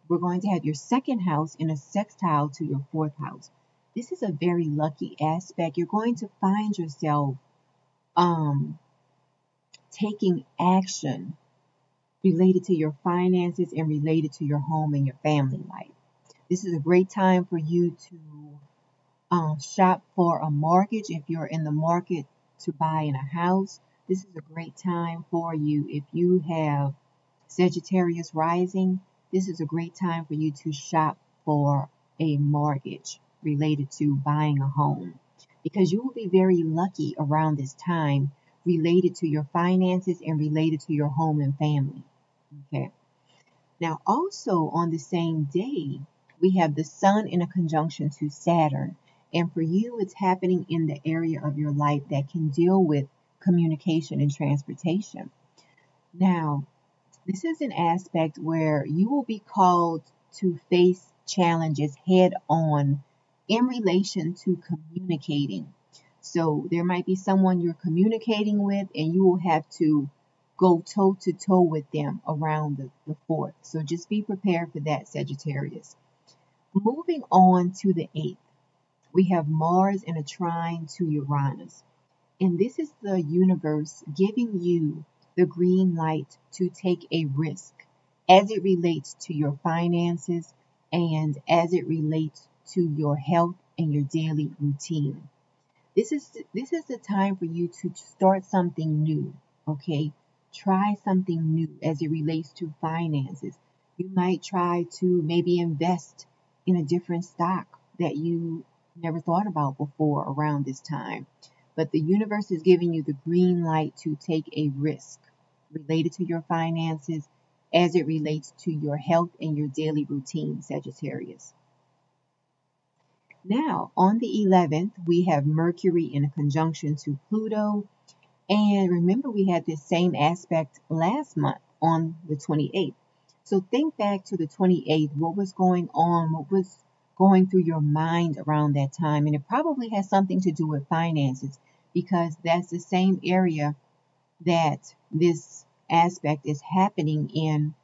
we're going to have your second house in a sextile to your 4th house. This is a very lucky aspect. You're going to find yourself taking action related to your finances and related to your home and your family life. This is a great time for you to shop for a mortgage if you're in the market to buy in a house. This is a great time for you if you have Sagittarius rising. This is a great time for you to shop for a mortgage related to buying a home, because you will be very lucky around this time related to your finances and related to your home and family. Okay. Now, also on the same day, we have the Sun in a conjunction to Saturn. And for you, it's happening in the area of your life that can deal with communication and transportation. Now, this is an aspect where you will be called to face challenges head on in relation to communicating. So there might be someone you're communicating with, and you will have to go toe to toe with them around the 4th. So just be prepared for that, Sagittarius. Moving on to the 8th, we have Mars in a trine to Uranus. And this is the universe giving you the green light to take a risk as it relates to your finances and as it relates to your health and your daily routine. This is the time for you to start something new, okay? Try something new as it relates to finances. You might try to maybe invest in a different stock that you never thought about before around this time. But the universe is giving you the green light to take a risk related to your finances as it relates to your health and your daily routine, Sagittarius. Now, on the 11th, we have Mercury in a conjunction to Pluto. And remember, we had this same aspect last month on the 28th. So think back to the 28th. What was going on? What was going through your mind around that time? And it probably has something to do with finances, because that's the same area that this aspect is happening in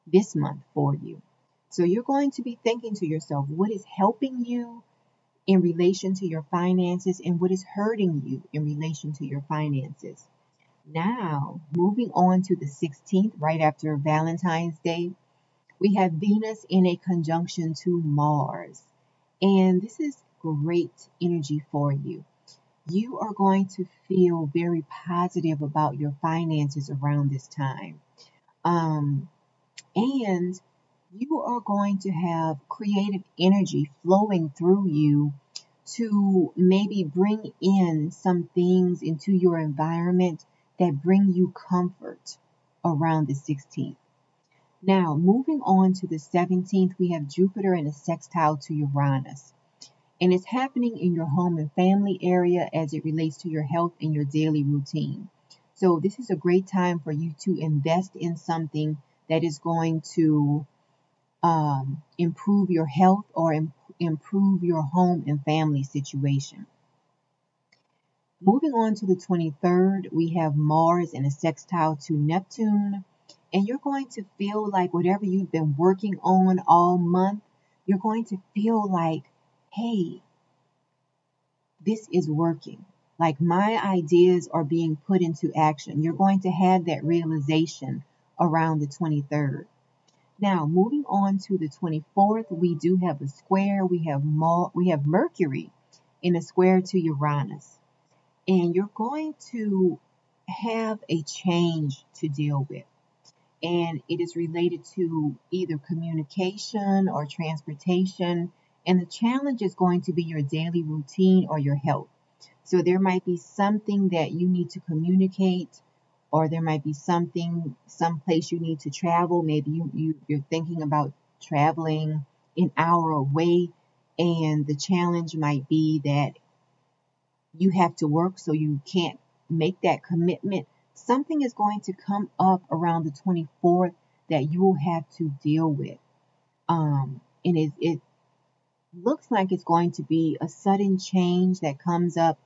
this month for you. So you're going to be thinking to yourself, what is helping you in relation to your finances and what is hurting you in relation to your finances. Now, moving on to the 16th, right after Valentine's Day, we have Venus in a conjunction to Mars. And this is great energy for you. You are going to feel very positive about your finances around this time. And you are going to have creative energy flowing through you to maybe bring in some things into your environment that bring you comfort around the 16th. Now, moving on to the 17th, we have Jupiter in a sextile to Uranus. And it's happening in your home and family area as it relates to your health and your daily routine. So this is a great time for you to invest in something that is going to improve your health or improve your home and family situation. Moving on to the 23rd, we have Mars in a sextile to Neptune. And you're going to feel like whatever you've been working on all month, you're going to feel like, hey, this is working. Like my ideas are being put into action. You're going to have that realization around the 23rd. Now, moving on to the 24th, we do have a square. We have Mercury in a square to Uranus. And you're going to have a change to deal with. And it is related to either communication or transportation. And the challenge is going to be your daily routine or your health. So there might be something that you need to communicate or there might be someplace you need to travel. Maybe you're thinking about traveling an hour away, and the challenge might be that you have to work, so you can't make that commitment. Something is going to come up around the 24th that you will have to deal with. And it looks like it's going to be a sudden change that comes up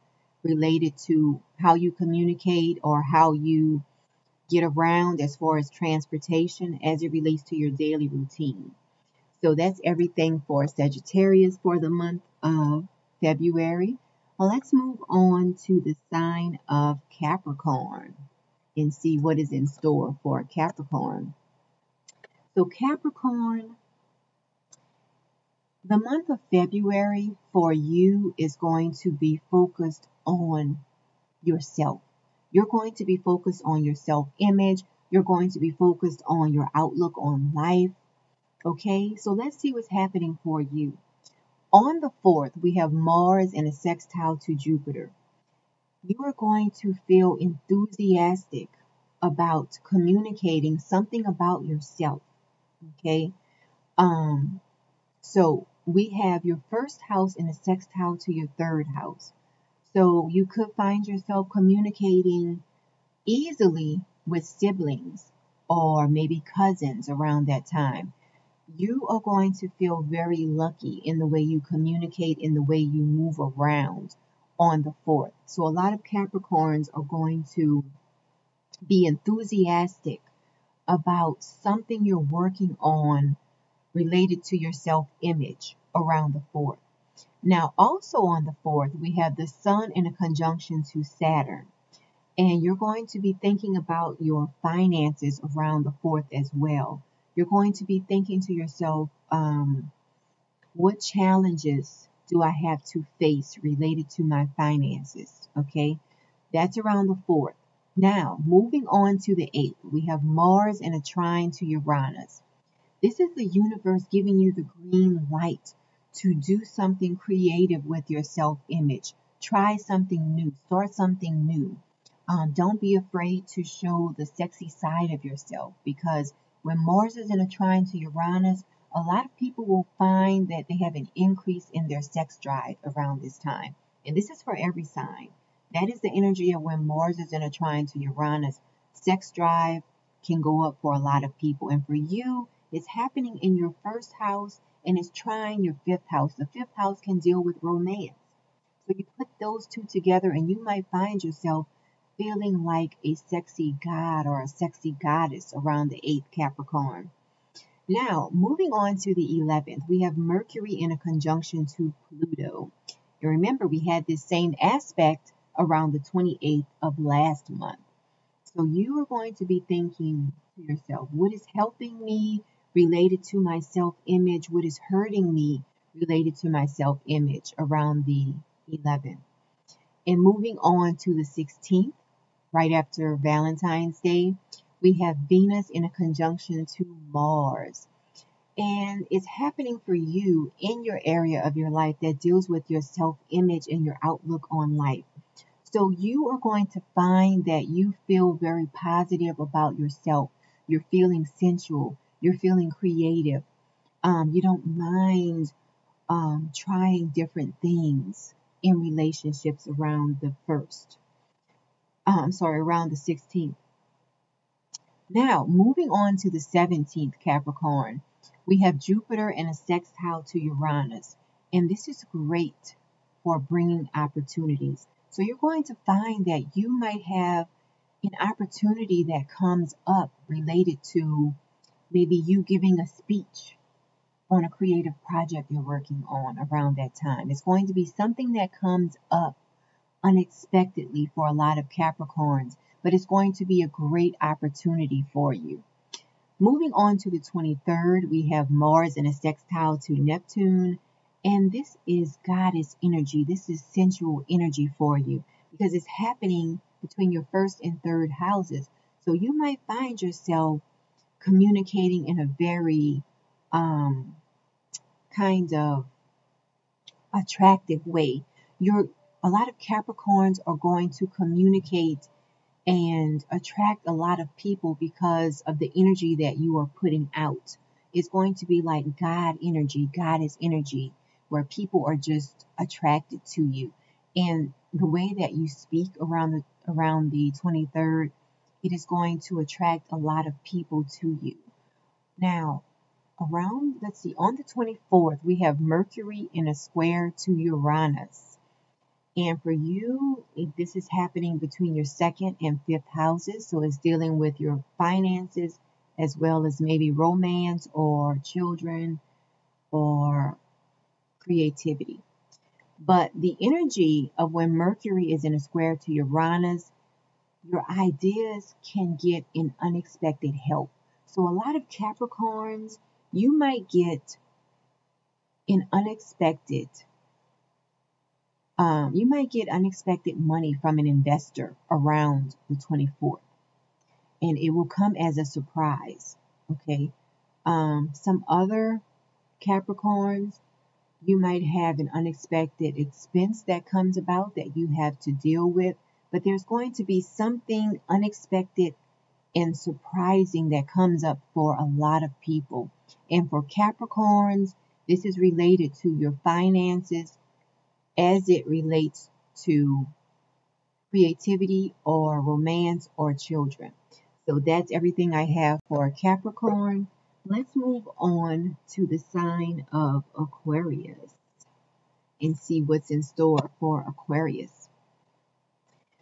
related to how you communicate or how you get around as far as transportation as it relates to your daily routine. So that's everything for Sagittarius for the month of February. Well, let's move on to the sign of Capricorn and see what is in store for Capricorn. So Capricorn, the month of February for you is going to be focused on yourself. You're going to be focused on your self-image. You're going to be focused on your outlook on life. Okay, so let's see what's happening for you. On the 4th, we have Mars in a sextile to Jupiter. You are going to feel enthusiastic about communicating something about yourself. Okay, so we have your first house in a sextile to your 3rd house. So you could find yourself communicating easily with siblings or maybe cousins around that time. You are going to feel very lucky in the way you communicate, in the way you move around on the 4th. So a lot of Capricorns are going to be enthusiastic about something you're working on related to your self-image around the 4th. Now, also on the 4th, we have the Sun in a conjunction to Saturn. And you're going to be thinking about your finances around the 4th as well. You're going to be thinking to yourself, what challenges do I have to face related to my finances? Okay, that's around the 4th. Now, moving on to the 8th, we have Mars in a trine to Uranus. This is the universe giving you the green light to do something creative with your self-image. Try something new, start something new. Don't be afraid to show the sexy side of yourself, because when Mars is in a trine to Uranus, a lot of people will find that they have an increase in their sex drive around this time. And this is for every sign. That is the energy of when Mars is in a trine to Uranus. Sex drive can go up for a lot of people. And for you, it's happening in your 1st house and it's trying your 5th house. The 5th house can deal with romance. So you put those two together and you might find yourself feeling like a sexy god or a sexy goddess around the 8th Capricorn. Now, moving on to the 11th, we have Mercury in a conjunction to Pluto. And remember, we had this same aspect around the 28th of last month. So you are going to be thinking to yourself, what is helping me related to my self-image? What is hurting me related to my self-image around the 11th? And moving on to the 16th, right after Valentine's Day, we have Venus in a conjunction to Mars. And it's happening for you in your area of your life that deals with your self-image and your outlook on life. So you are going to find that you feel very positive about yourself. You're feeling sensual. You're feeling creative. You don't mind trying different things in relationships around the around the 16th. Now, moving on to the 17th Capricorn, we have Jupiter in a sextile to Uranus. And this is great for bringing opportunities. So you're going to find that you might have an opportunity that comes up related to maybe you giving a speech on a creative project you're working on around that time. It's going to be something that comes up unexpectedly for a lot of Capricorns, but it's going to be a great opportunity for you. Moving on to the 23rd, we have Mars in a sextile to Neptune. And this is goddess energy. This is sensual energy for you because it's happening between your 1st and 3rd houses. So you might find yourself communicating in a very kind of attractive way. A lot of Capricorns are going to communicate and attract a lot of people because of the energy that you are putting out. It's going to be like God energy, goddess energy, where people are just attracted to you. And the way that you speak around the 23rd, it is going to attract a lot of people to you. Now, let's see, on the 24th, we have Mercury in a square to Uranus. And for you, this is happening between your second and fifth houses. So it's dealing with your finances as well as maybe romance or children or creativity. But the energy of when Mercury is in a square to Uranus, your ideas can get an unexpected help. So a lot of Capricorns, you might get an unexpected money from an investor around the 24th, and it will come as a surprise. Okay. Some other Capricorns, you might have an unexpected expense that comes about that you have to deal with, but there's going to be something unexpected and surprising that comes up for a lot of people. And for Capricorns, this is related to your finances as it relates to creativity or romance or children. So that's everything I have for Capricorn. Let's move on to the sign of Aquarius and see what's in store for Aquarius.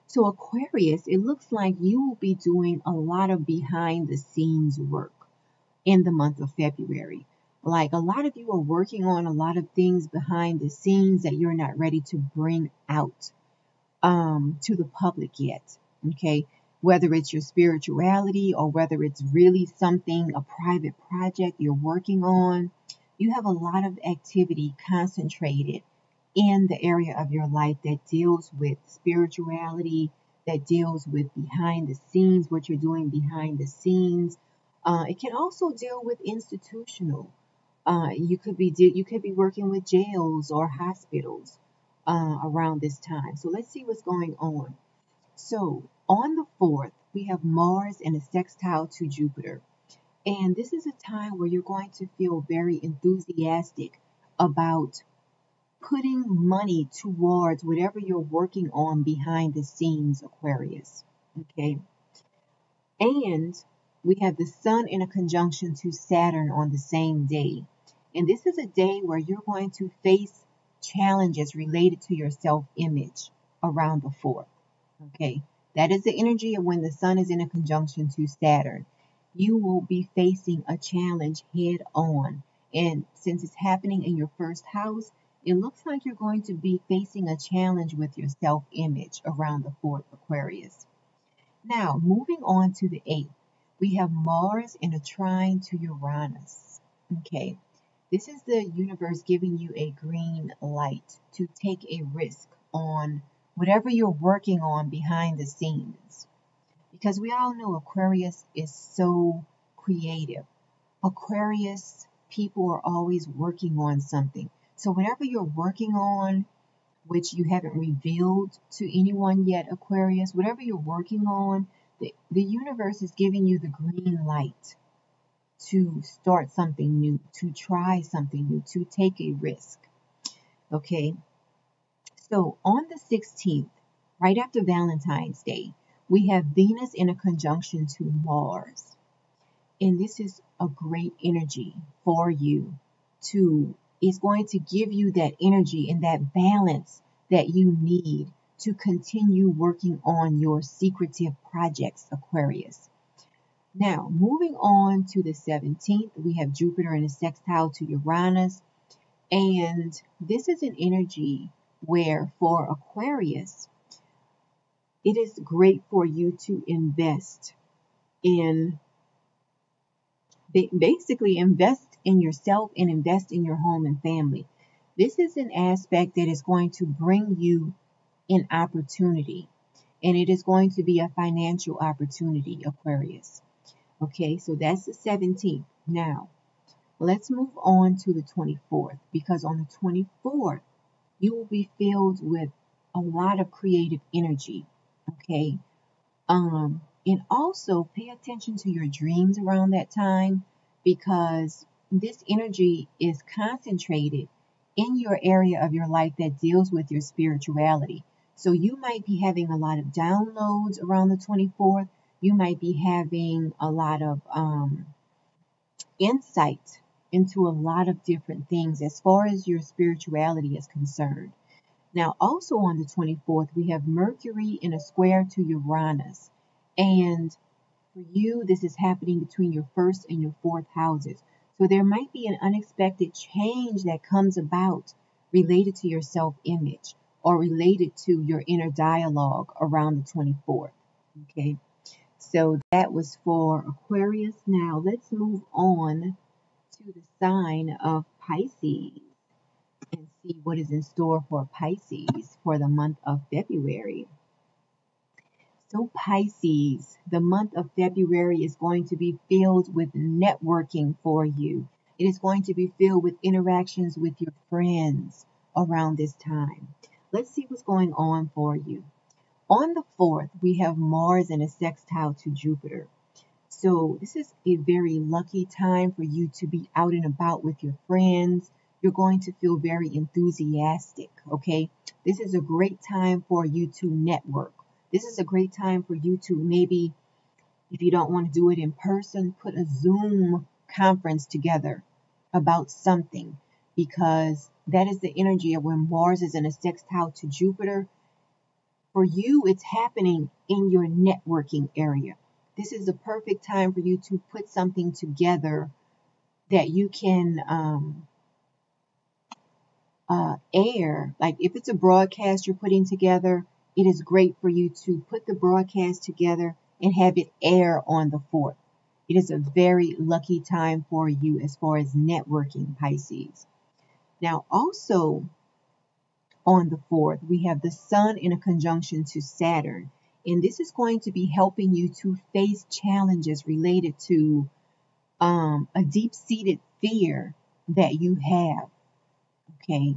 So Aquarius, it looks like you will be doing a lot of behind the scenes work in the month of February. Like a lot of you are working on a lot of things behind the scenes that you're not ready to bring out to the public yet. Okay. Whether it's your spirituality or whether it's really something, a private project you're working on, you have a lot of activity concentrated in the area of your life that deals with spirituality, that deals with behind the scenes, what you're doing behind the scenes. It can also deal with institutional. You could be working with jails or hospitals around this time. So let's see what's going on. So on the 4th, we have Mars in a sextile to Jupiter. And this is a time where you're going to feel very enthusiastic about putting money towards whatever you're working on behind the scenes, Aquarius. Okay. And we have the Sun in a conjunction to Saturn on the same day. And this is a day where you're going to face challenges related to your self-image around the 4th. Okay. That is the energy of when the Sun is in a conjunction to Saturn. You will be facing a challenge head on. And since it's happening in your first house, it looks like you're going to be facing a challenge with your self-image around the 4th, Aquarius. Now, moving on to the 8th, we have Mars in a trine to Uranus. Okay, this is the universe giving you a green light to take a risk on whatever you're working on behind the scenes. Because we all know Aquarius is so creative. Aquarius people are always working on something. So whatever you're working on, which you haven't revealed to anyone yet, Aquarius, whatever you're working on, the universe is giving you the green light to start something new, to try something new, to take a risk. Okay. So on the 16th, right after Valentine's Day, we have Venus in a conjunction to Mars. And this is a great energy for you it's going to give you that energy and that balance that you need to continue working on your secretive projects, Aquarius. Now, moving on to the 17th, we have Jupiter in a sextile to Uranus. And this is an energy where for Aquarius, it is great for you to invest in, basically invest in yourself and invest in your home and family. This is an aspect that is going to bring you an opportunity, and it is going to be a financial opportunity, Aquarius. Okay, so that's the 17th. Now, let's move on to the 24th, because on the 24th, you will be filled with a lot of creative energy. Okay, And also pay attention to your dreams around that time, because this energy is concentrated in your area of your life that deals with your spirituality. So you might be having a lot of downloads around the 24th. You might be having a lot of insight into a lot of different things as far as your spirituality is concerned. Now, also on the 24th, we have Mercury in a square to Uranus. And for you, this is happening between your first and your fourth houses. So there might be an unexpected change that comes about related to your self-image or related to your inner dialogue around the 24th. Okay, so that was for Aquarius. Now let's move on to the sign of Pisces and see what is in store for Pisces for the month of February. So Pisces, the month of February is going to be filled with networking for you. It is going to be filled with interactions with your friends around this time. Let's see what's going on for you. On the 4th, we have Mars in a sextile to Jupiter. So this is a very lucky time for you to be out and about with your friends. You're going to feel very enthusiastic, okay? This is a great time for you to network. This is a great time for you to maybe, if you don't want to do it in person, put a Zoom conference together about something, because that is the energy of when Mars is in a sextile to Jupiter. For you, it's happening in your networking area. This is the perfect time for you to put something together that you can air. Like if it's a broadcast you're putting together, it is great for you to put the broadcast together and have it air on the 4th. It is a very lucky time for you as far as networking, Pisces. Now, also on the 4th, we have the Sun in a conjunction to Saturn. And this is going to be helping you to face challenges related to a deep-seated fear that you have. Okay.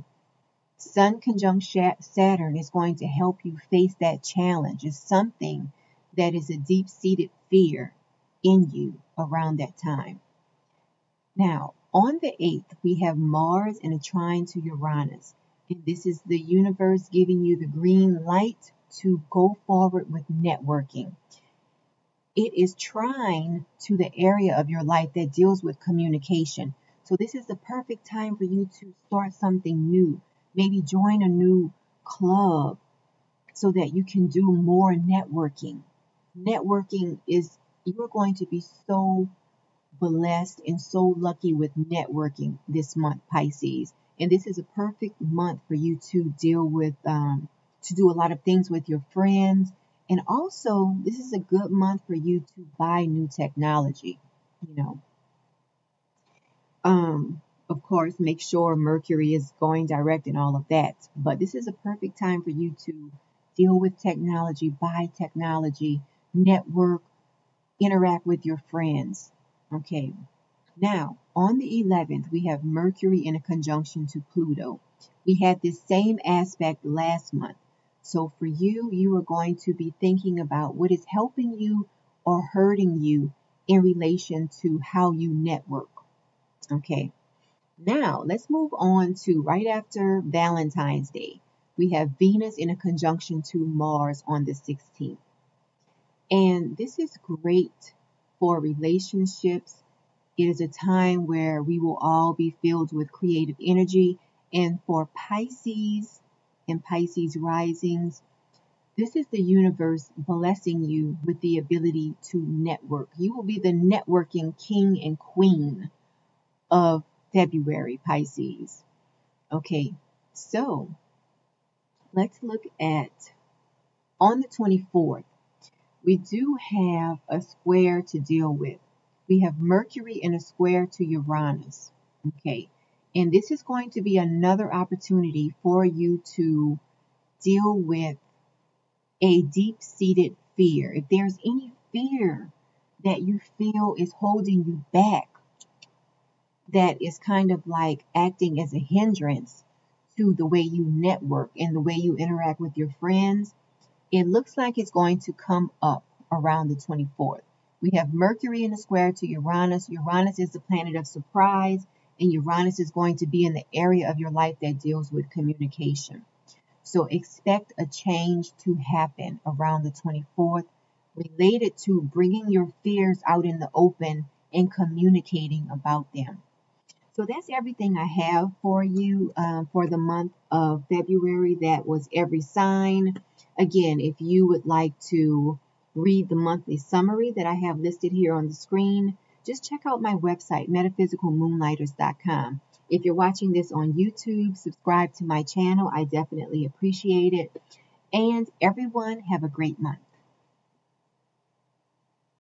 Sun conjunct Saturn is going to help you face that challenge. It's something that is a deep-seated fear in you around that time. Now, on the 8th, we have Mars in a trine to Uranus. And this is the universe giving you the green light to go forward with networking. It is trine to the area of your life that deals with communication. So this is the perfect time for you to start something new. Maybe join a new club so that you can do more networking. Networking is, you're going to be so blessed and so lucky with networking this month, Pisces. And this is a perfect month for you to deal with, to do a lot of things with your friends. And also, this is a good month for you to buy new technology, Of course, make sure Mercury is going direct and all of that. But this is a perfect time for you to deal with technology, buy technology, network, interact with your friends. Okay. Now, on the 11th, we have Mercury in a conjunction to Pluto. We had this same aspect last month. So for you, you are going to be thinking about what is helping you or hurting you in relation to how you network. Okay. Now, let's move on to right after Valentine's Day. We have Venus in a conjunction to Mars on the 16th. And this is great for relationships. It is a time where we will all be filled with creative energy. And for Pisces and Pisces risings, this is the universe blessing you with the ability to network. You will be the networking king and queen of February, Pisces. Okay, so let's look at on the 24th, we do have a square to deal with. We have Mercury in a square to Uranus. Okay, and this is going to be another opportunity for you to deal with a deep-seated fear. If there's any fear that you feel is holding you back, that is kind of like acting as a hindrance to the way you network and the way you interact with your friends, it looks like it's going to come up around the 24th. We have Mercury in a square to Uranus. Uranus is the planet of surprise, and Uranus is going to be in the area of your life that deals with communication. So expect a change to happen around the 24th related to bringing your fears out in the open and communicating about them. So that's everything I have for you for the month of February. That was every sign. Again, if you would like to read the monthly summary that I have listed here on the screen, just check out my website, metaphysicalmoonlighters.com. If you're watching this on YouTube, subscribe to my channel. I definitely appreciate it. And everyone, have a great month.